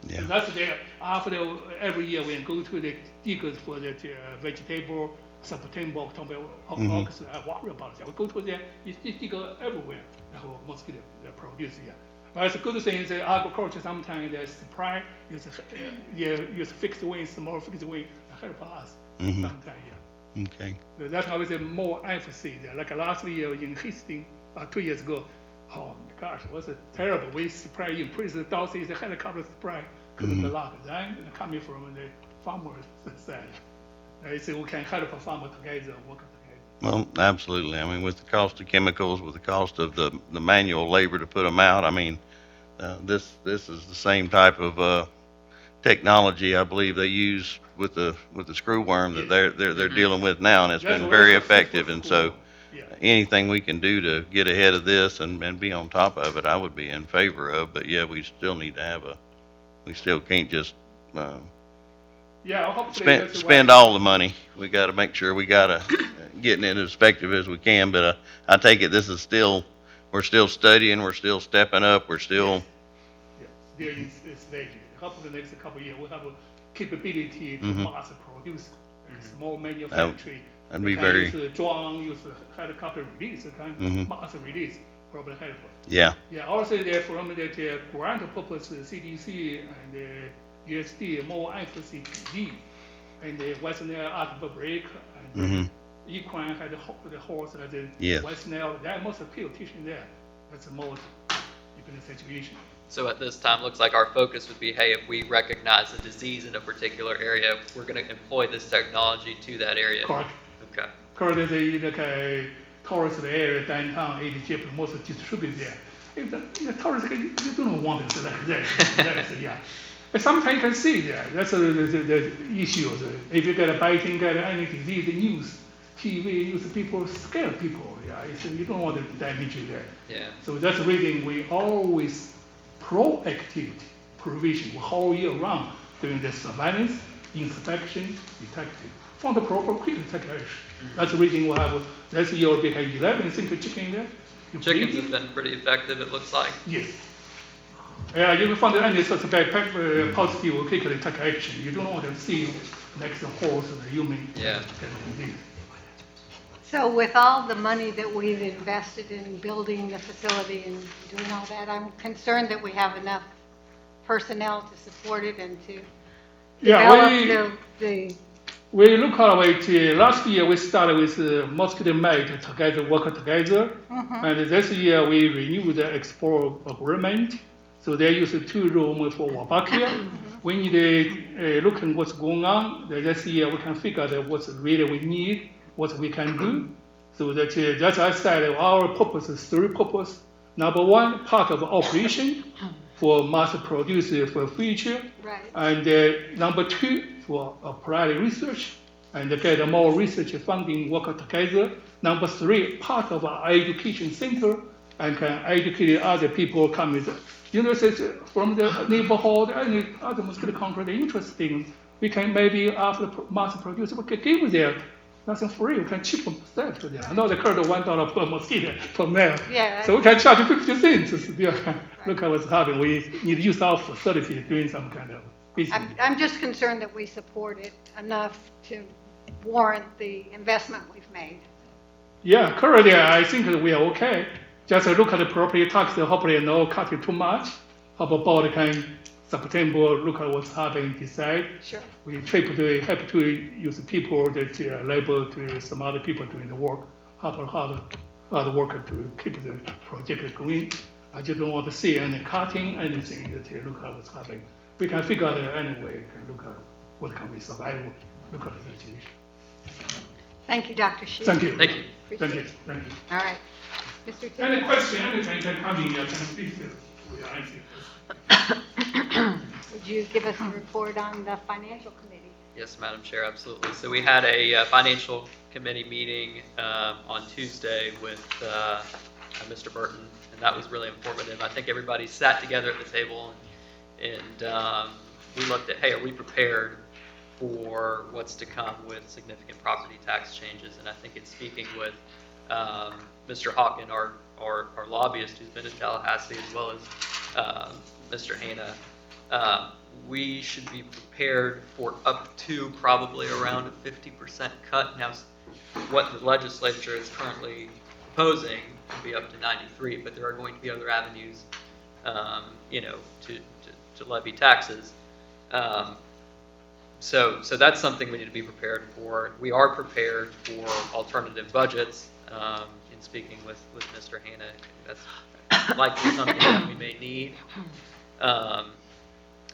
Yeah. So that's there. After every year, we go to the diggers for the vegetable, September, October, August. I worry about that. We go to there, you dig everywhere. The whole mosquito produce here. But it's a good thing is agriculture sometimes the supply use fixed wing, small fixed wing, help us sometimes. Yeah. Okay. So that's always more emphasis there. Like last year in Hastings, 2 years ago, oh my gosh, it was terrible. We supply increased the doses, the helicopter supply couldn't be locked. Then coming from the farmers side, they say we can help farmers together, work together. Well, absolutely. I mean, with the cost of chemicals, with the cost of the manual labor to put them out, I mean, this is the same type of technology I believe they use with the screwworm that they're dealing with now, and it's That's been what very it's a effective. super And so, cool. Yeah. anything we can do to get ahead of this and be on top of it, I would be in favor of. But yeah, we still need to have we still can't just Yeah, hopefully that's spend all the money. We got to make sure we got to getting it as effective as we can. But I take it this is we're still studying, we're still stepping up, we're still. Yeah, there is stage. Hopefully the next couple of years we'll have a capability to mass produce small manufacturing. That'd be We can very. use drone, use helicopter release, kind mass release, probably helpful. Yeah. Yeah, also there from the grant purpose, CDC and the USD more emphasis PD, and the West Nile outbreak and Equine had the horse at the Yes. West Nile. That must appeal teaching there. That's the most different situation. So at this time, looks like our focus would be, hey, if we recognize a disease in a particular area, we're going to employ this technology to that area. Correct. Okay. Currently, the tourist area downtown Egypt most distributed there. If the tourist, you don't want it like that. That's, yeah. But sometimes you can see that. That's the issue. If you get a biting, get any disease news, TV news, people scare people. Yeah, you don't want to damage it there. Yeah. So that's the reason we always proactive provision whole year round doing the surveillance, inspection, detective. Found the proper quick take action. That's the reason we have, this year we have 11 single chicken there. You Chickens breed have it? been pretty effective, it looks like. Yes. Yeah, you can find any suspect positive will quickly take action. You don't want to see next horse or human Yeah. get disease. So with all the money that we've invested in building the facility and doing all that, I'm concerned that we have enough personnel to support it and to develop the We look at it, last year we started with mosquito mate together, work together. And this year we renewed the export agreement. So they use 2 rooms for Wabakia. We need to look at what's going on. This year we can figure out what's really we need, what we can do. So that's I said our purpose is 3 purposes. Number 1, part of operation for mass produce for future. right. And number 2, for applied research and get more research funding work together. Number 3, part of our education center and can educate other people coming. From the neighborhood and other mosquito control, interesting. We can maybe after mass produce, we can give them nothing free. We can cheap sell to them. I know they current $1 per mosquito per male. Yeah. So we can charge 50 cents. Yeah. Look at what's happening. We need to use our facility doing some kind of business. I'm just concerned that we support it enough to warrant the investment we've made. Yeah, currently I think that we are okay. Just look at the property tax, hopefully no cut it too much. How about can September look at what's happening, decide. Sure. We try to help to use people that labor to some other people doing the work, hard work to keep the project going. I just don't want to see any cutting, anything, to look at what's happening. We can figure out anyway, we can look at what can be survivable, look at the situation. Thank you, Dr. Shi. Thank you. Thank you. Thank you, thank you. All right. Mr. Any Tibbetts, question, anything can come in, can speak to, we are answering. would you give us a report on the financial committee? Yes, Madam Chair, absolutely. So we had a financial committee meeting on Tuesday with Mr. Burton, and that was really informative. I think everybody sat together at the table, and we looked at, hey, are we prepared for what's to come with significant property tax changes? And I think in speaking with Mr. Hawken, our lobbyist who's been in Tallahassee, as well as Mr. Hanna, we should be prepared for up to probably around a 50% cut. Now, what the legislature is currently proposing would be up to 93, but there are going to be other avenues, to levy taxes. So that's something we need to be prepared for. We are prepared for alternative budgets. In speaking with Mr. Hanna, that's likely something that we may need.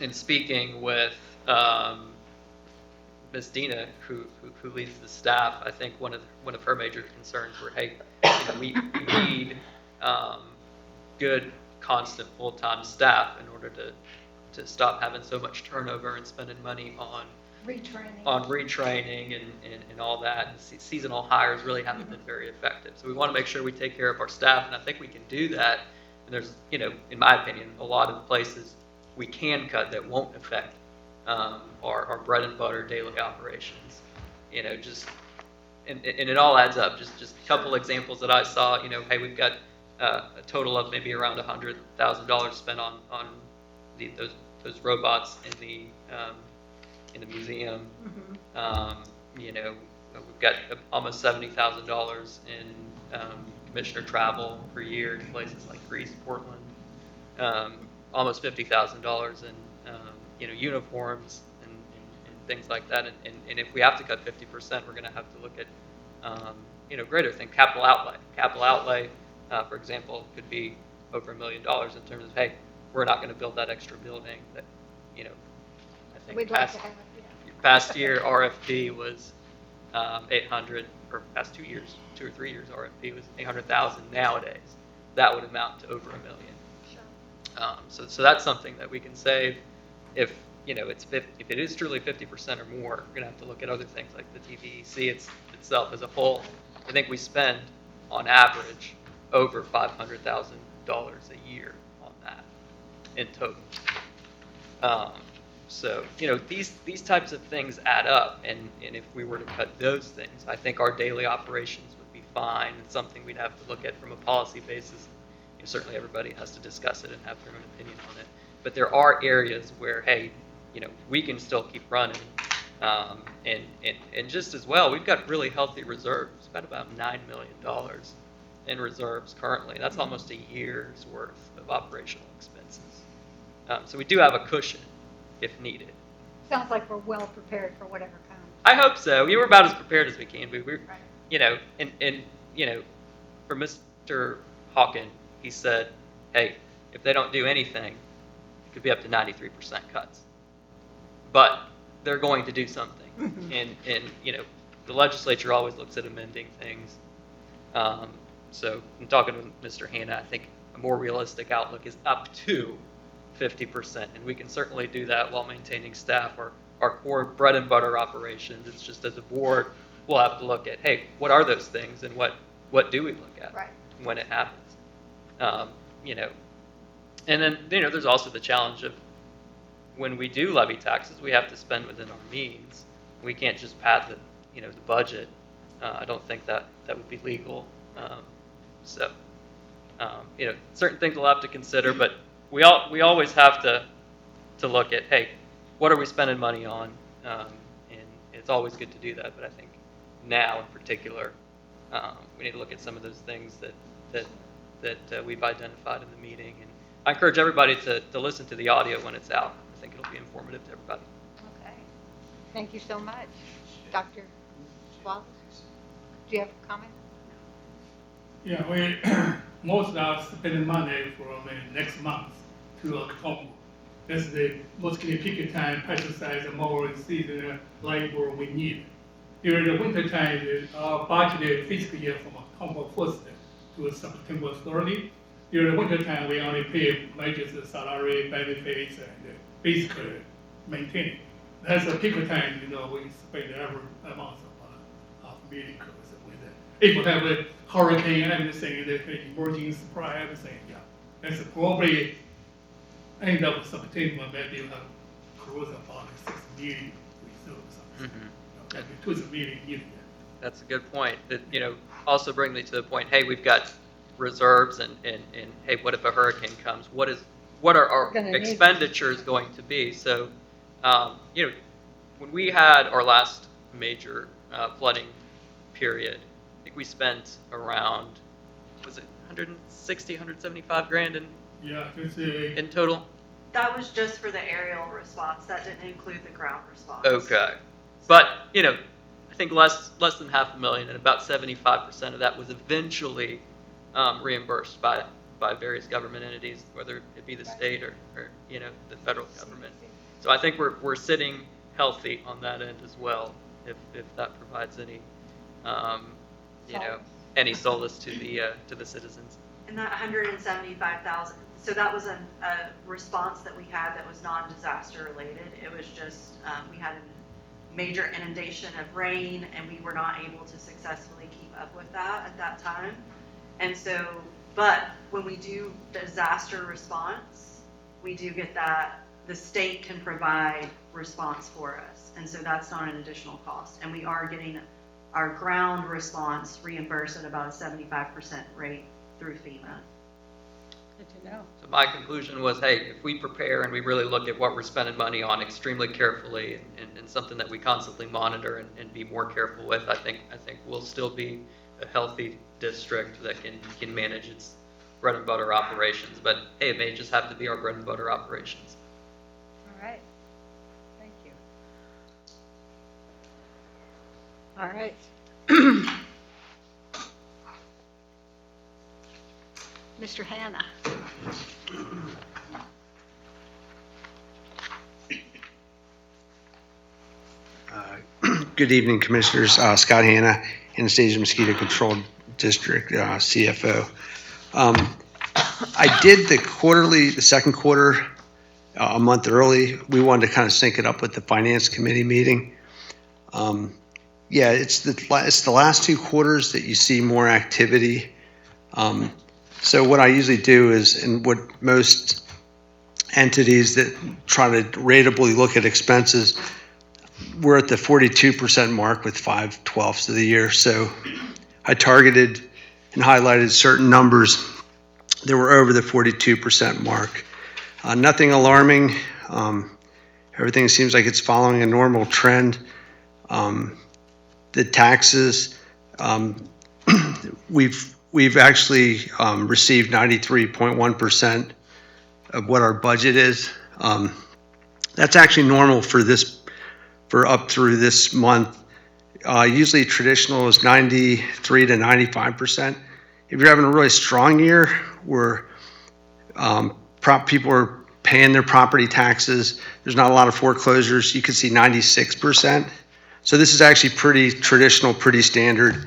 In speaking with Ms. Dina, who leads the staff, I think one of her major concerns were, hey, we need good, constant, full-time staff in order to stop having so much turnover and spending money on retraining and all that. And seasonal hires really haven't been very effective. So we want to make sure we take care of our staff, and I think we can do that. And there's, in my opinion, a lot of places we can cut that won't affect our bread and butter daily operations. And it all adds up. Just a couple examples that I saw. Hey, we've got a total of maybe around $100,000 spent on those robots in the museum. We've got almost $70,000 in commissioner travel per year to places like Greece, Portland. Almost $50,000 in uniforms and things like that. And if we have to cut 50%, we're going to have to look at greater things. Capital outlay, for example, could be over $1 million in terms of, hey, we're not going to build that extra building that I think We'd like to have it, yeah. past year RFP was 800, or past 2 years, 2 or 3 years RFP was 800,000. Nowadays, that would amount to over $1 million. So that's something that we can save if if it is truly 50% or more. We're going to have to look at other things like the TVEC itself as a whole. I think we spend on average over $500,000 a year on that in total. So these types of things add up, and if we were to cut those things, I think our daily operations would be fine. It's something we'd have to look at from a policy basis. Certainly everybody has to discuss it and have their own opinion on it. But there are areas where, hey, we can still keep running. And just as well, we've got really healthy reserves. We've got about $9 million in reserves currently. That's almost a year's worth of operational expenses. So we do have a cushion if needed. Sounds like we're well prepared for whatever comes. I hope so. We were about as prepared as we can be. We're, Right. for Mr. Hawken, he said, hey, if they don't do anything, it could be up to 93% cuts. But they're going to do something. And the legislature always looks at amending things. So in talking to Mr. Hanna, I think a more realistic outlook is up to 50%. And we can certainly do that while maintaining staff. Our core bread and butter operations, it's just as a board, we'll have to look at, hey, what are those things and what do we look at when it happens? And then, there's also the challenge of when we do levy taxes, we have to spend within our means. We can't just pad the budget. I don't think that would be legal. Certain things we'll have to consider, but we always have to look at, hey, what are we spending money on? And it's always good to do that, but I think now in particular, we need to look at some of those things that we've identified in the meeting. And I encourage everybody to listen to the audio when it's out. I think it'll be informative to everybody. Okay. Thank you so much. Dr. Wallace, do you have a comment? Yeah, most are spending money from next month to October. That's the mosquito picket time, pesticides, and more seasonal labor we need. During the winter time, our budgeted fiscal year from October 1st to September 30. During the winter time, we only pay wages, salary, benefits, and basically maintaining. That's a peak time, we spend every amount of vehicles with it. If we have a hurricane, everything, the emergency supply, everything, yeah. That's probably end of September, maybe we'll have close about 6 million reserves. Maybe 2 million needed. That's a good point. That, also bring me to the point, hey, we've got reserves and hey, what if a hurricane comes? What are our Gonna need- expenditures going to be? So, when we had our last major flooding period, I think we spent around, was it 160, 175 grand Yeah, it's a, in total? That was just for the aerial response. That didn't include the ground response. Okay. But, I think less than $500,000, and about 75% of that was eventually reimbursed by various government entities, whether it be the state or the federal government. So I think we're sitting healthy on that end as well, if that provides any any solace to the citizens. And that 175,000. So that was a response that we had that was non-disaster related. It was just we had a major inundation of rain, and we were not able to successfully keep up with that at that time. And so, but when we do disaster response, we do get that the state can provide response for us. And so that's not an additional cost. And we are getting our ground response reimbursed at about a 75% rate through FEMA. Good to know. So my conclusion was, hey, if we prepare and we really look at what we're spending money on extremely carefully and something that we constantly monitor and be more careful with, I think we'll still be a healthy district that can manage its bread and butter operations. But hey, it may just have to be our bread and butter operations. All right. Thank you. All right. Mr. Hanna. Good evening, Commissioners. Scott Hanna, Anastasia Mosquito Control District CFO. I did the second quarter a month early. We wanted to kind of sync it up with the Finance Committee meeting. Yeah, it's the last 2 quarters that you see more activity. So what I usually do is, and what most entities that try to ratably look at expenses, we're at the 42% mark with 5/12 of the year. So I targeted and highlighted certain numbers that were over the 42% mark. Nothing alarming. Everything seems like it's following a normal trend. The taxes, we've actually received 93.1% of what our budget is. That's actually normal for up through this month. Usually traditional is 93 to 95%. If you're having a really strong year where people are paying their property taxes, there's not a lot of foreclosures, you can see 96%. So this is actually pretty traditional, pretty standard.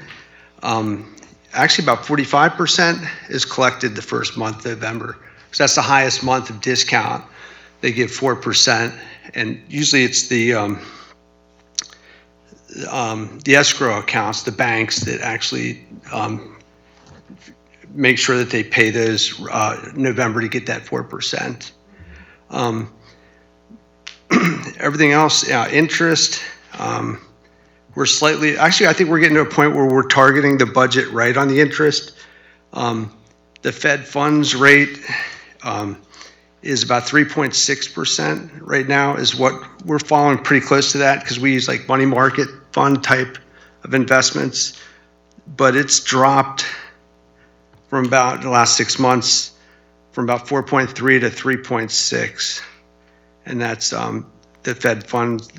Actually about 45% is collected the first month, November. So that's the highest month of discount. They give 4%, and usually it's the escrow accounts, the banks that actually make sure that they pay those November to get that 4%. Everything else, interest, we're slightly, actually I think we're getting to a point where we're targeting the budget right on the interest. The Fed funds rate is about 3.6% right now, is what we're following, pretty close to that because we use like money market fund type of investments, but it's dropped from about the last 6 months from about 4.3 to 3.6, and that's the Fed funds,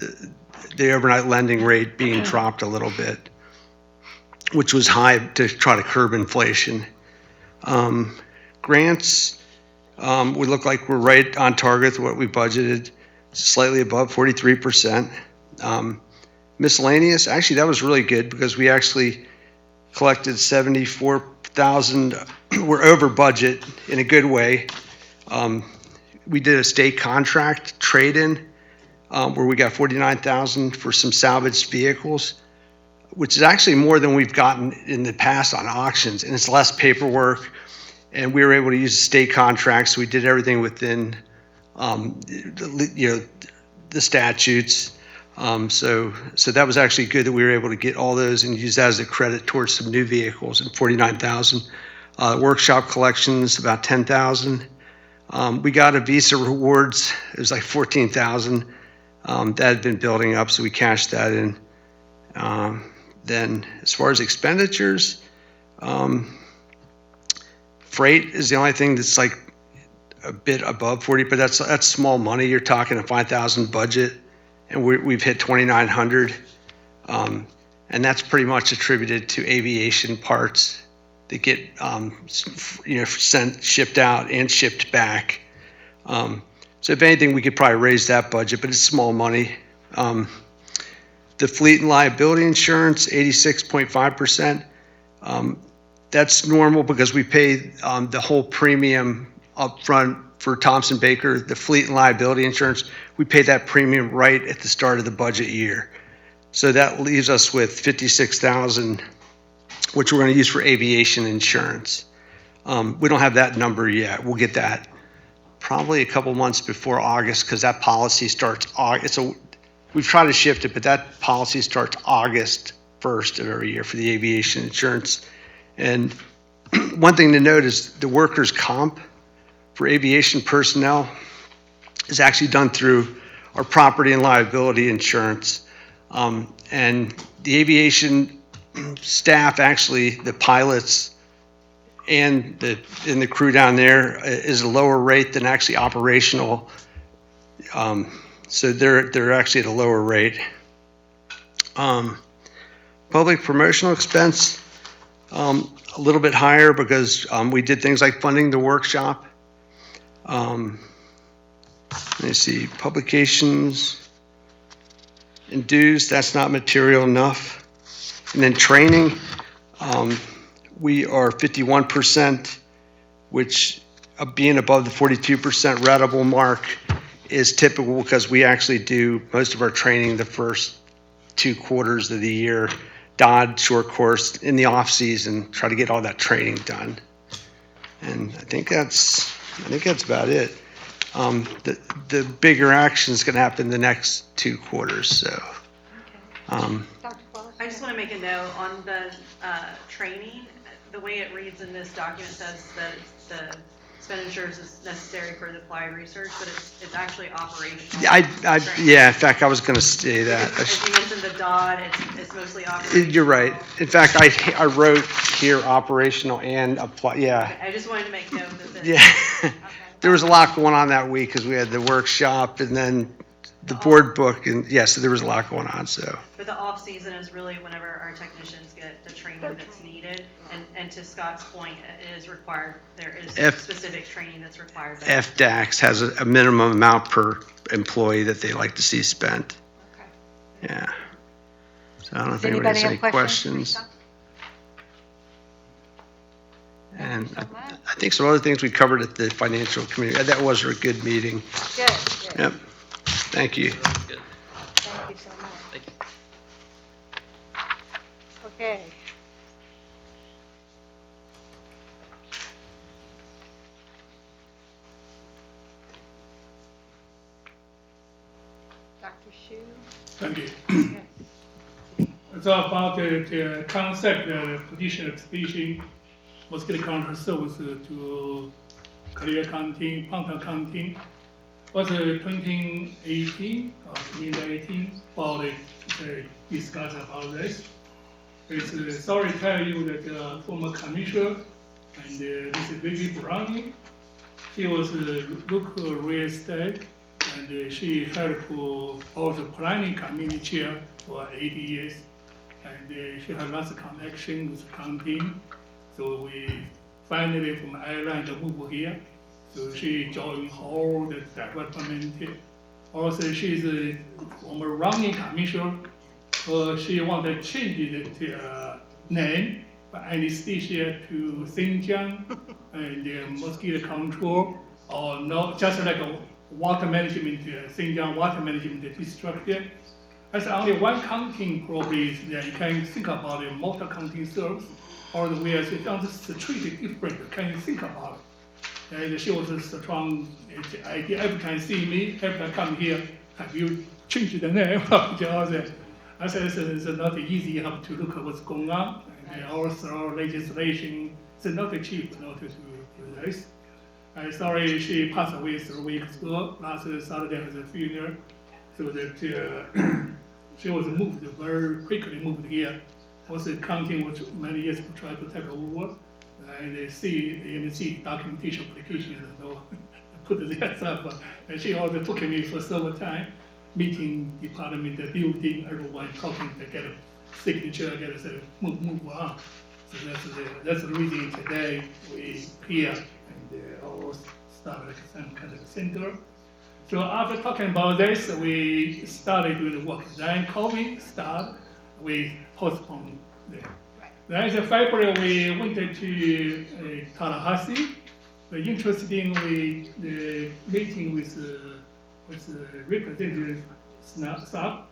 the overnight lending rate being dropped a little bit, which was high to try to curb inflation. Grants, we look like we're right on target with what we budgeted, slightly above 43%. Miscellaneous, actually, that was really good because we actually collected 74,000. We're over budget in a good way. We did a state contract trade-in where we got 49,000 for some salvaged vehicles, which is actually more than we've gotten in the past on auctions, and it's less paperwork. And we were able to use the state contracts. So we did everything within, the statutes. So that was actually good that we were able to get all those and use that as a credit towards some new vehicles and 49,000. Workshop collections, about 10,000. We got a Visa rewards. It was like 14,000. That had been building up, so we cashed that in. Then as far as expenditures, freight is the only thing that's like a bit above 40, but that's small money. You're talking a 5,000 budget, and we've hit 2,900, and that's pretty much attributed to aviation parts that get shipped out and shipped back. So if anything, we could probably raise that budget, but it's small money. The fleet and liability insurance, 86.5%. That's normal because we pay the whole premium up front for Thompson Baker. The fleet and liability insurance, we pay that premium right at the start of the budget year. So that leaves us with 56,000, which we're going to use for aviation insurance. We don't have that number yet. We'll get that probably a couple months before August because that policy starts August. We've tried to shift it, but that policy starts August 1st of every year for the aviation insurance. And one thing to note is the workers' comp for aviation personnel is actually done through our property and liability insurance. And the aviation staff, actually, the pilots and the crew down there is a lower rate than actually operational. So they're actually at a lower rate. Public promotional expense, a little bit higher because we did things like funding the workshop. Let me see, publications and dues, that's not material enough. And then training, we are 51%, which being above the 42% ratable mark is typical because we actually do most of our training the first 2 quarters of the year. Dodd short course in the off season, try to get all that training done. And I think that's about it. The bigger action is going to happen the next 2 quarters. So, Dr. Claus? I just want to make a note on the training. The way it reads in this document says that the expenditures is necessary for the applied research, but it's actually operational. Yeah, in fact, I was going to say that. As you mentioned, the DOD, it's mostly operational. You're right. In fact, I wrote here operational and apply. Yeah. I just wanted to make note that. Yeah. There was a lot going on that week because we had the workshop and then the board book, and so there was a lot going on. So. But the off season is really whenever our technicians get the training that's needed, and to Scott's point, it is required. There is specific training that's required. FDAX has a minimum amount per employee that they like to see spent. Okay. Yeah. So I don't know if Does anybody has any have questions. Lisa? And Thank you so much. I think some other things we covered at the financial committee. That was a good meeting. Good. Yep. Thank you. Good. Thank you so much. Thank you. Okay. Dr. Shu? Thank you. Yes. It's about the concept position exhibition, mosquito control service to Collier County, Pontown County. Was 2018 or 2018 about discuss about this. It's sorry to tell you that former commissioner and this is Vicky Browning, she was local real estate and she helped also planning committee chair for 8 years. And she had lots of connection with county. So we finally from Ireland moved here. So she joined all the development. Also, she's a former running commissioner. She wanted to change the name from anesthesia to Xinjiang and mosquito control, or not just like a water management, Xinjiang water management district. That's only one county probably that you can think about it, multi-county service, or the way it's on the street different, can you think about it? And she was a strong idea. Every time see me, every time come here, have you changed the name? I said, it's not easy. You have to look at what's going on. And also legislation, it's not cheap not to do this. I'm sorry she passed away 3 weeks ago. Last Saturday was a funeral. So that she was moved, very quickly moved here. Also counting was many years to try to take over. And they see the AMCD documentation application and put it there stuff. And she also took me for several time, meeting department, the building, everyone talking to get a signature, get a move on. So that's the reason today we here and all started like some kind of center. So after talking about this, we started doing the work. Then COVID started, we postponed there. Then in February, we went to Tallahassee. The interesting, the meeting with Representative Saab.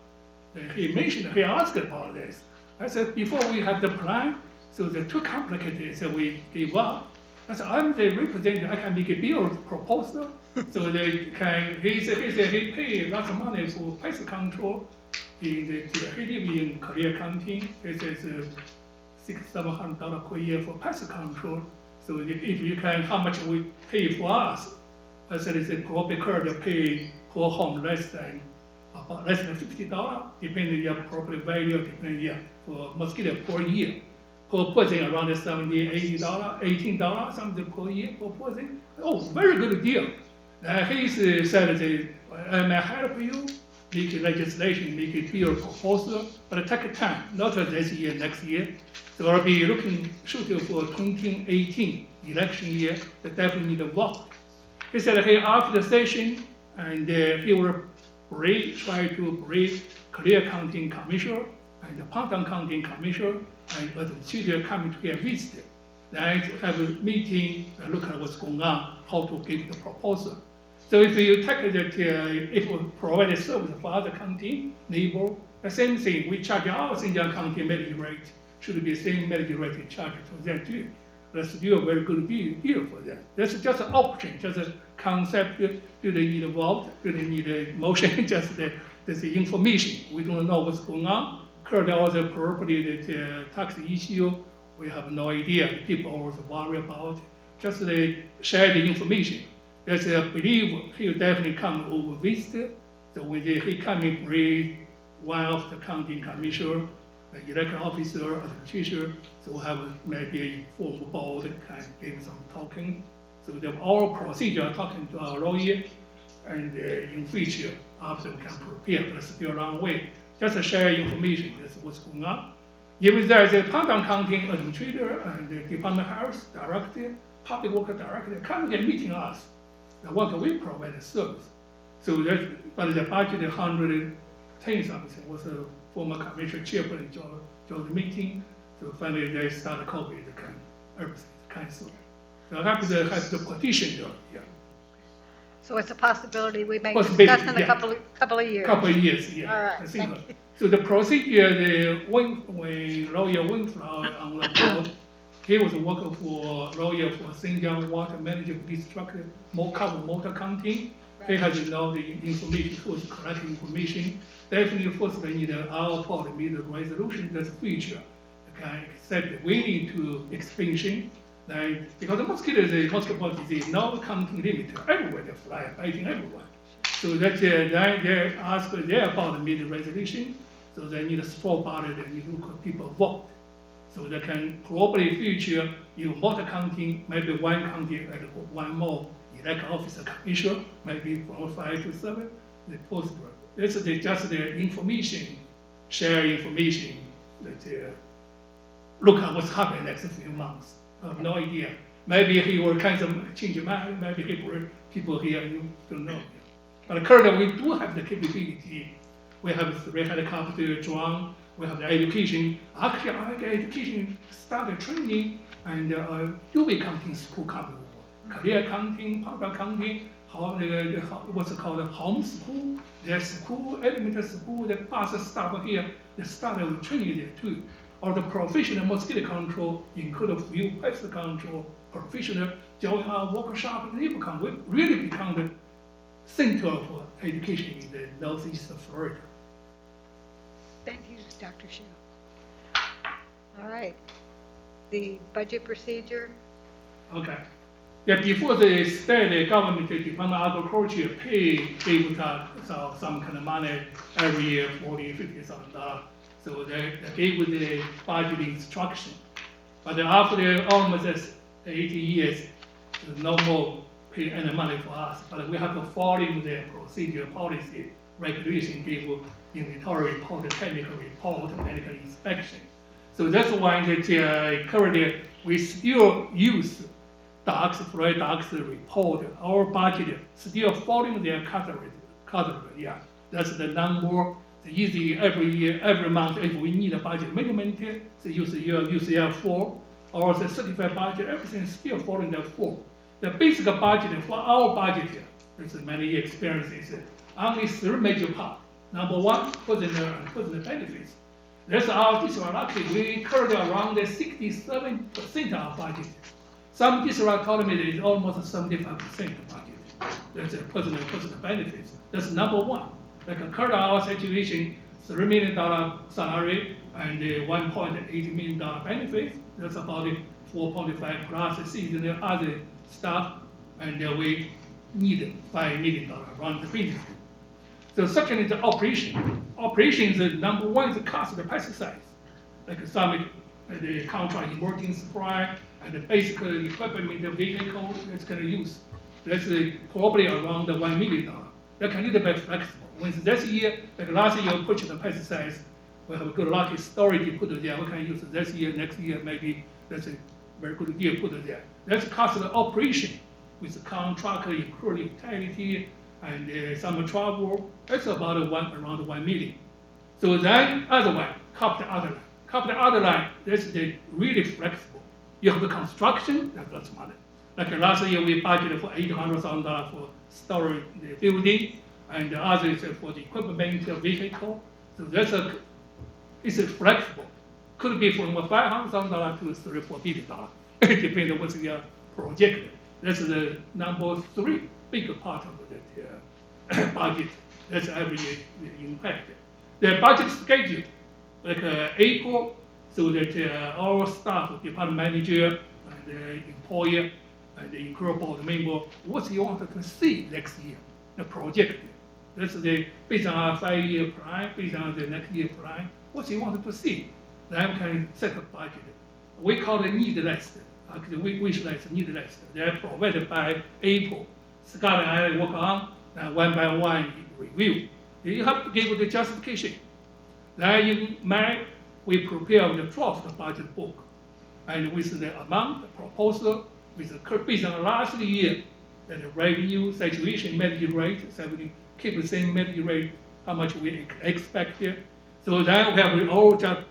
He mentioned, he asked about this. I said, before we have the plan, so they're too complicated, so we gave up. I said, I'm the representative, I can make a bill proposal. So they can, he said he paid lots of money for pest control. He live in Korea County. He says $600-700 per year for pest control. So if you can, how much we pay for us? I said it's probably could pay per home less than $50, depending on your property value, depending on for mosquito per year. Per person around $70, $80, $18, something per year per person. Oh, very good deal. He said that I may help you make legislation, make a bill proposal, but it take time, not this year, next year. So I'll be shooting for 2018 election year, that definitely need a vote. He said he after the session, and he will try to bring Clear County Commissioner and the Pantang County Commissioner and administrator coming together visit. Then have a meeting, look at what's going on, how to give the proposal. So if you take that, if we provide a service for other county, neighbor, the same thing, we charge our Xinjiang County medical rate, should be the same medical rate charged for them too. That's still a very good deal for them. That's just an option, just a concept. Do they need a vote? Do they need a motion? Just the information. We don't know what's going on. Currently, all the property, the tax issue, we have no idea. People always worry about. Just they share the information. There's a belief he'll definitely come over visit. So when he come in, bring one of the county commissioner, the election officer, or the teacher, so have maybe a formal board, kind of give some talking. So the all procedure talking to our lawyer, and in future, after we can prepare, but it's still a long way. Just to share information, that's what's going on. If there's a Pantang County administrator and the department health director, public worker director, come and meeting us. What we provide a service. So that, but the budget 110 something was a former commissioner chairman joined the meeting. So finally they started COVID, everything canceled. So I have the petition there, yeah. So it's a possibility we may Possibility, discuss in a yeah. couple of years. Couple of years, yeah. All right, I think thank you. so the procedure, when lawyer Winslow on the board, he was working for lawyer for Xinjiang Water Management District, Motor County. He has to know the information, first correct information. Definitely first they need our part, need a resolution, that's future. Okay, except we need to expansion. Then, because the mosquito disease, no county limit, everywhere they fly, biting everyone. So that then they ask their part need a resolution. So they need a small body, they need to look at people vote. So they can probably future, Motor County, maybe one county, like one more elect officer commissioner, maybe from 5 to 7, the post. This is just the information, share information, that look at what's happening next few months. I have no idea. Maybe he will change your mind, maybe people here, you don't know. But currently, we do have the capability. We have 3 helicopter drone, we have the education. Actually, our education started training and UV accounting school coming over. Career accounting, public accounting, what's it called, home school, their school, elementary school, the bus stop here, they started training there too. Or the professional mosquito control, include field pest control, professional join our workshop in neighbor county, really become the center of education in the northeast of Florida. Thank you, Dr. Shu. All right. The budget procedure, Okay. Yeah, before the state government, the Department of Agriculture gave us some kind of money every year, $40,000-$50,000. So they gave the budget instruction. But after almost 80 years, there's no more pay any money for us. But we have to follow the procedure, policy, regulation, give inventory report, technical report, medical inspection. So that's why that currently we still use Florida Ducks report. Our budget still following their category. Yeah, that's the number. The easy every year, every month, if we need a budget measurement, so use UCL 4 or the certified budget, everything is still following the 4. The basic budget for our budget, there's many experiences, only 3 major parts. Number 1, personal and personal benefits. That's our district. Actually, we currently around 67% of budget. Some district told me that it's almost 75% of budget. That's personal benefits. That's number 1. Like a current our situation, $3 million salary and $1.8 million benefits. That's about 4.5 plus seasonal other stuff, and we need $5 million run the business. So second is the operation. Operation is number 1 is the cost of the pesticides, like some the contract emergency supply and the basic equipment, the vehicle it's going to use. That's probably around $1 million. That can be a little bit flexible. When this year, like last year, we purchased the pesticides, we have a good lucky storage to put it there. We can use it this year, next year, maybe that's a very good year put it there. That's cost of the operation with the contract, including utility and some travel. That's about around 1 million. So then, other one, copy the other line. Copy the other line, that's the really flexible. You have the construction, that's money. Like last year, we budgeted for $800,000 for storage the building, and the other is for the equipment, the vehicle. So it's flexible. Could be from $500,000 to $3-4 billion, depending on what's the project. That's the number 3 big part of the budget. That's every year impact. The budget schedule, like April, so that our staff, department manager, and employer, and the include board member, what you want to see next year, the project. That's based on our 5-year plan, based on the next year plan, what you want to see. Then we can set a budget. We call it need list. Actually, we wish list, need list. They're provided by April. Scott and I work on, and one by one review. You have to give the justification. Then in May, we prepare the draft budget book. And with the amount, the proposal, based on last year, the revenue situation, medical rate, so we can keep the same medical rate, how much we expected. So then we have all just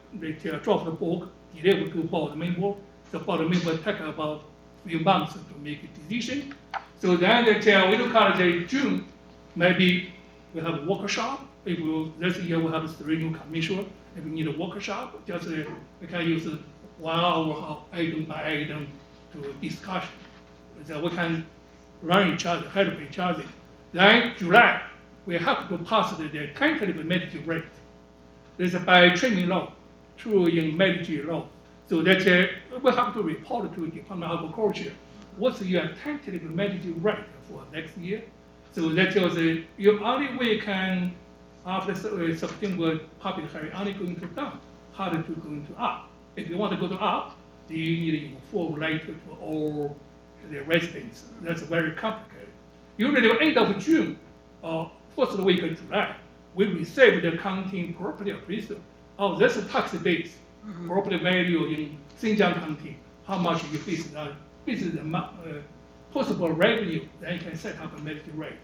draft the book, deliver to board member. The board member take about a few months to make a decision. So then we look at the June, maybe we have a workshop. If this year we have 3 new commissioners, if we need a workshop, just we can use 1 hour item by item to discussion. So we can learn each other, help each other. Then July, we have to pass the tentative medical rate. This is by training law, true in medical law. So that we have to report to the Department of Agriculture. What's your tentative medical rate for next year? So that tells you only we can, after September public hearing, only going to down, harder to going to up. If you want to go to up, you need a full rate for all the residents. That's very complicated. Usually at the end of June, or first week of July, we receive the county property appraisal. Oh, that's a tax base, property value in Xinjiang County, how much you face this is the possible revenue, then you can set up a medical rate.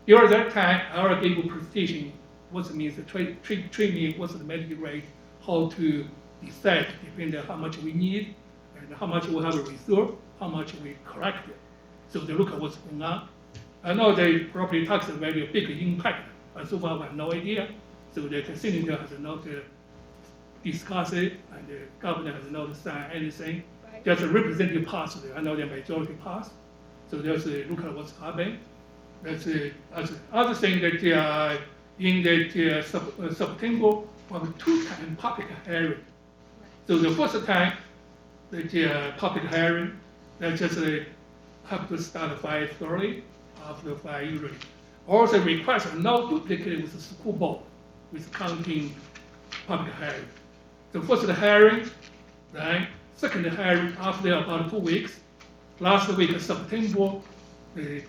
During that time, I will give you presentation, what it means, the training, what's the medical rate, how to decide, depending on how much we need, and how much we have a reserve, how much we collected. So they look at what's going on. I know the property tax is very big impact, but so far we have no idea. So the senator has not discussed it, and the governor has not signed anything. Just a representative passed it. I know the majority passed. So there's a look at what's happening. That's other thing that in the September, we have 2 times public hearing. So the first time, the public hearing, that just have to start at 5:30, after 5 usually. Also request no duplicate with the school board, with counting public hearing. The first hearing, right? Second hearing after about 2 weeks. Last week, September, the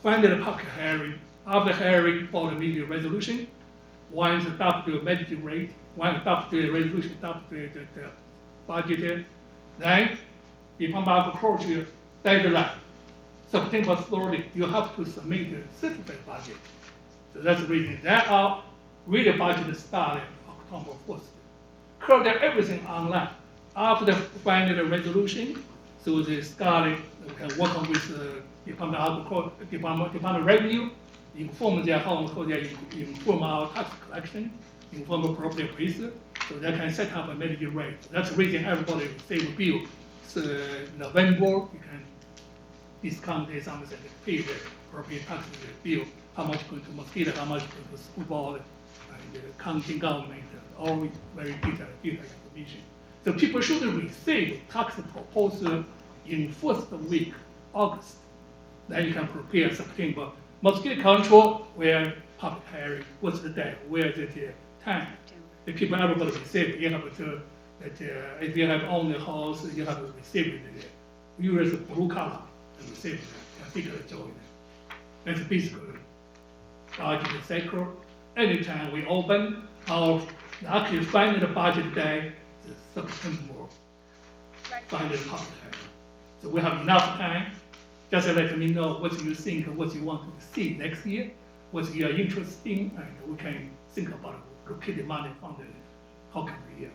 final public hearing. After hearing for the media resolution, one adopt the medical rate, one adopt the resolution, adopt the budget. Then, Department of Agriculture deadline, September 30, you have to submit the certified budget. So that's the reason. That our real budget started October 1st. Currently, everything online. After the final resolution, so they started, we can work on with the Department of Agriculture, Department of Revenue, inform their how they inform our tax collection, inform the property appraiser, so they can set up a medical rate. That's the reason everybody receive a bill. So November, you can discount this something, pay the property tax bill, how much going to mosquito, how much going to school board, and the county government, all very detailed information. So people should receive tax proposal in first week, August. Then you can prepare September. Mosquito control, where public hearing, what's the day, where the time. The people, everybody receive it. You have to, if you have owned the house, you have to receive it. You use blue color and receive it. I think it's join it. That's basically budget cycle. Anytime we open our, actually final budget day, is September. Final public hearing. So we have enough time. Just let me know what you think, what you want to see next year, what you are interested in, and we can think about locating money from the, how can we do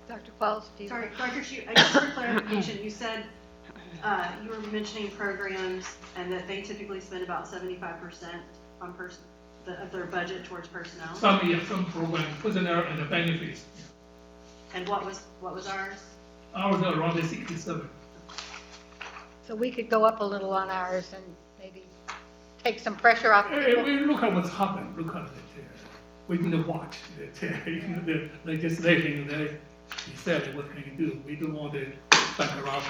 that. Dr. Pauls, do you? Sorry, Dr. Shu, just for clarification, you said, you were mentioning programs and that they typically spend about 75% on of their budget towards personnel. Some program, personnel and the benefits. And what was ours? Ours are around the 67. So we could go up a little on ours and maybe take some pressure off people. We look at what's happened, look at it. We're going to watch the legislation, they decide what can you do. We don't want to back around,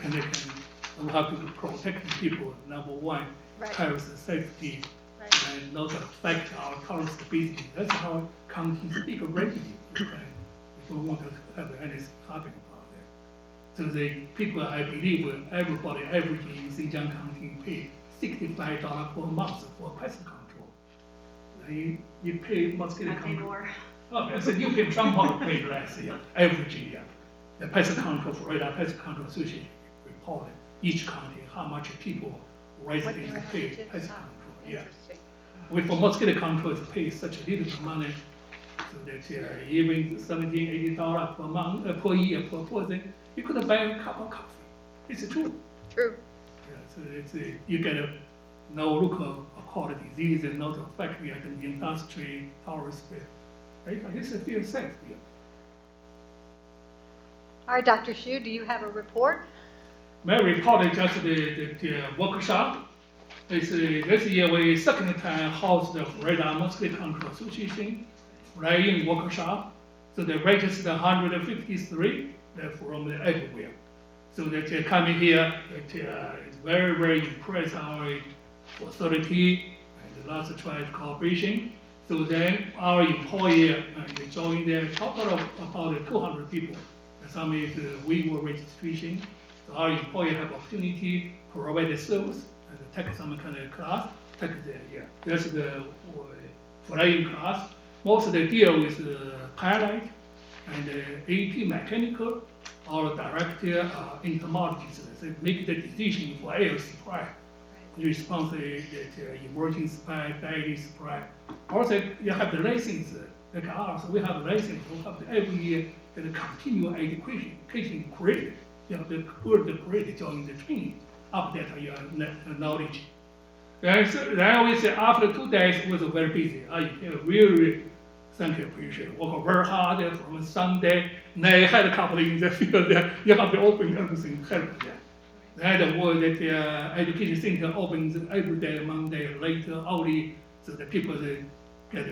and we have to protect the people, number one, Right. health and safety, Right. and not affect our current stability. That's how counties speak of revenue. We don't want to have anything happen about that. So the people, I believe, everybody, everything in Xinjiang County pay $65 per month for pest control. You pay mosquito I pay control. more. Oh, I said you pay some part pay less, yeah, average year. The pest control, Florida Pest Control Association reported each county how much people residents pay pest control, yeah. Interesting. We, for mosquito control, it's pay such a little money, so that even $70, $80 per month, per year, per person, you could buy a cup of coffee. It's true. True. Yeah, so it's you get a no local acquired disease and not affect the industry, tourist, right? I guess it feels safe. Yeah. All right, Dr. Shu, do you have a report? My report is just the workshop. It's this year we second time host the Florida Mosquito Control Association flying workshop. So they registered 153 from everywhere. So that coming here, it's very, very impressed our authority and lots of tribe cooperation. So then our employer they joined there, total of about 200 people. Some is waiver registration. So our employer have opportunity to provide the service and take some kind of class, take That's the flying class. Most of the deal with pilot and AP mechanical our director, entomologists, they make the decision for air supply, response to the emergency supply, daily supply. Also, you have the license, like us, we have license, we have every year the continual education grade. You have the good grade during the training, update your knowledge. Then we say after 2 days was very busy. I really thank you, appreciate it. Work very hard from Sunday. They had a couple in the field. You have to open everything, help them. Then the word that the education center opens every day, Monday, later, hourly, so the people they get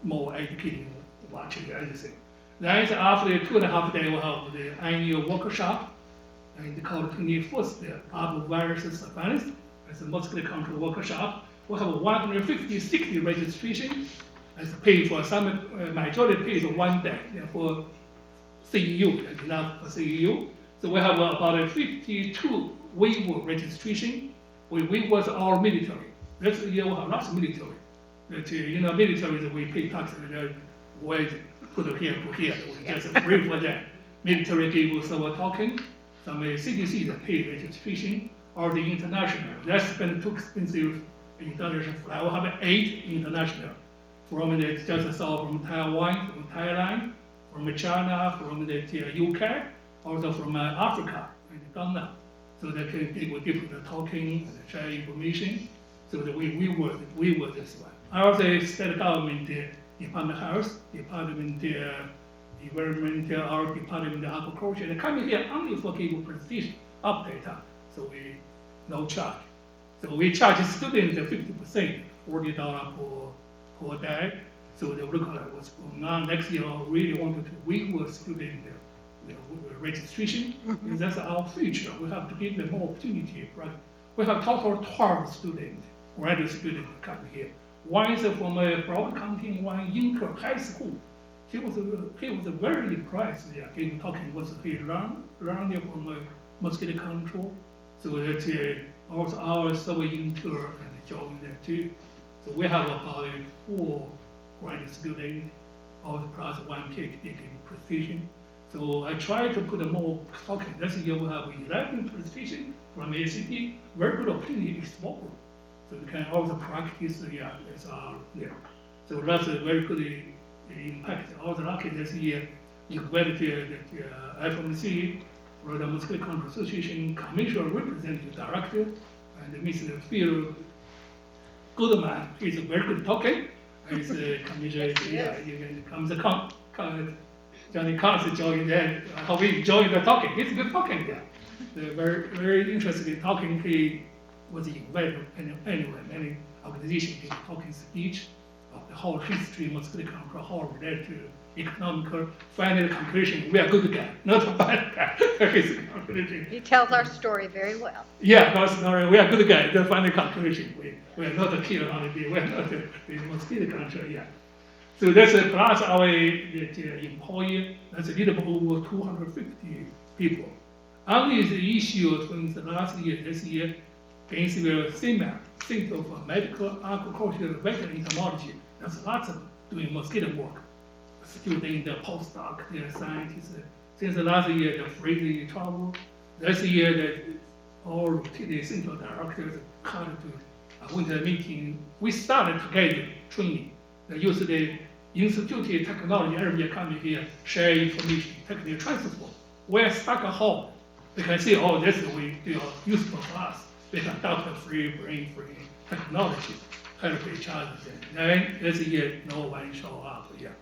more educated, watching everything. Then after 2.5 days, we have the annual workshop, and called 21st Virus Surveillance. It's a mosquito control workshop. We have 150-60 registration. It's paid for some, majority pays 1 day for CEU, enough for CEU. So we have about 52 waiver registration. We was our military. This year we have lots of military. But military that we pay tax, we put it here to here. We just free for that. Military gave us our token. Some CDC that pay registration, or the international. That's been too expensive international flight. We have 8 international. From the just saw from Taiwan, from Thailand, from China, from the UK, also from Africa and Ghana. So they can give the talking and share information. So that we were this one. Also, state government, Department of Health, Department Environment, our Department of Agriculture, they come here only for give presentation, update. So we no charge. So we charge students 50%, $40 per day. So they look at what's going on. Next year, I really wanted to waiver student registration. Because that's our future. We have to give them more opportunity. Right? We have total 12 students, graduate students coming here. One is from Broad County, one Inker High School. He was very impressed. Yeah, he was talking what he learned from mosquito control. So that also our survey intern and joined that too. So we have about 4 graduate students, also plus 1 kid taking precision. So I try to put more talking. This year we have 11 precision from ACT. Very good opportunity is small. So we can also practice, it's there. So that's a very good impact. Also lucky this year, invited the FMC, or the Mosquito Control Association Commission Representative Director, and Mr. Phil Goodman. He's a very good talker. He's a commissioner, you can come Johnny Carson joined that. How we enjoy the talking. He's good talking there. They're very, very interested in talking. He was invited anyway, many organizations gave talking speech of the whole history, mosquito control, how related to economical, final conclusion. We are good guy, not a bad guy. His conclusion. He tells our story very well. Yeah, personally, we are good guy. The final conclusion. We are not a killer holiday. We are not the mosquito control. Yeah. So that's plus our employee. That's a little bit over 250 people. Only the issue since the last year, this year, Gainesville Center for Medical Agriculture Veterinary Entomology. There's lots of doing mosquito work. Students, the postdoc, the scientists. Since the last year, the free travel. This year, all the central directors come to winter meeting. We started together training. They use the institute technology area coming here, share information, technical transfer. We're stuck at home. They can see, oh, this is useful for us. They can doctor-free, brain-free technology, help each other. Then this year, no one show up here.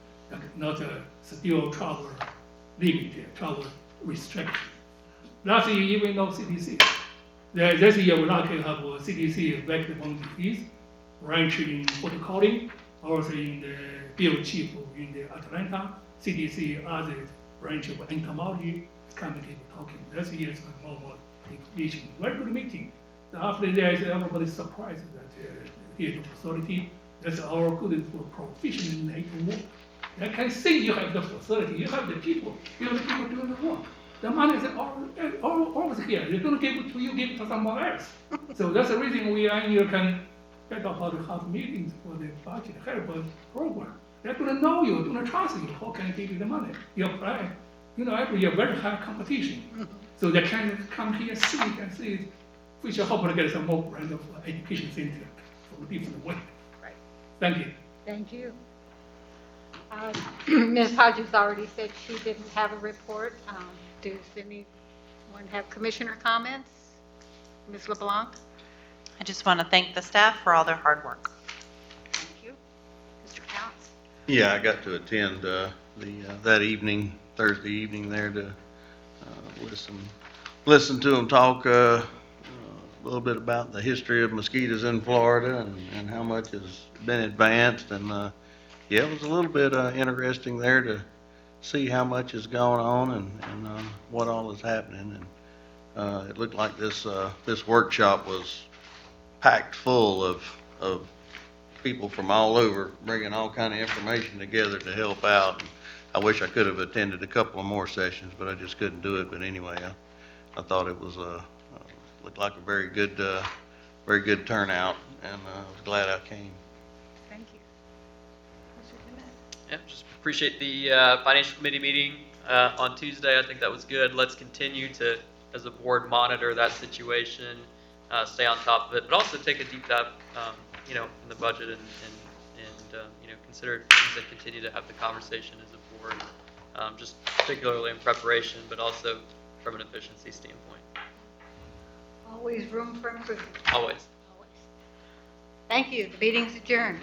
Not still travel limited, travel restriction. Last year, even no CDC. This year, we're lucky to have a CDC vector-borne disease, branch in Fort Collins, also in the field chief in the Atlanta, CDC, other branch of entomology, committee talking. This year is a normal meeting, very good meeting. After that, everybody surprised that here the facility, that's our good for proficient in work. I can see you have the facility, you have the people doing the work. The money is always here. They're going to give it to you, give it to someone else. So that's the reason we can get about to have meetings for the budget help program. They're going to know you, they're going to trust you. How can I give you the money? You apply every year very high competition. So they can come here, see, and see, which hopefully get some more kind of education center from the different way. Right. Thank you. Thank you. Ms. Hodges already said she didn't have a report. Does anyone have commissioner comments? Ms. LeBlanc? I just want to thank the staff for all their hard work. Thank you. Mr. Counts? Yeah, I got to attend that evening, Thursday evening there to listen to them talk a little bit about the history of mosquitoes in Florida and how much has been advanced. And yeah, it was a little bit interesting there to see how much is going on and what all is happening. And it looked like this workshop was packed full of people from all over bringing all kind of information together to help out. I wish I could have attended a couple of more sessions, but I just couldn't do it. But anyway, I thought it was looked like a very good turnout, and I was glad I came. Thank you. Mr. Clement? Yeah, just appreciate the financial committee meeting on Tuesday. I think that was good. Let's continue to, as a board, monitor that situation, stay on top of it, but also take a deep dive, in the budget and consider things and continue to have the conversation as a board, just particularly in preparation, but also from an efficiency standpoint. Always room for improvement. Always. Always. Thank you. The meeting's adjourned.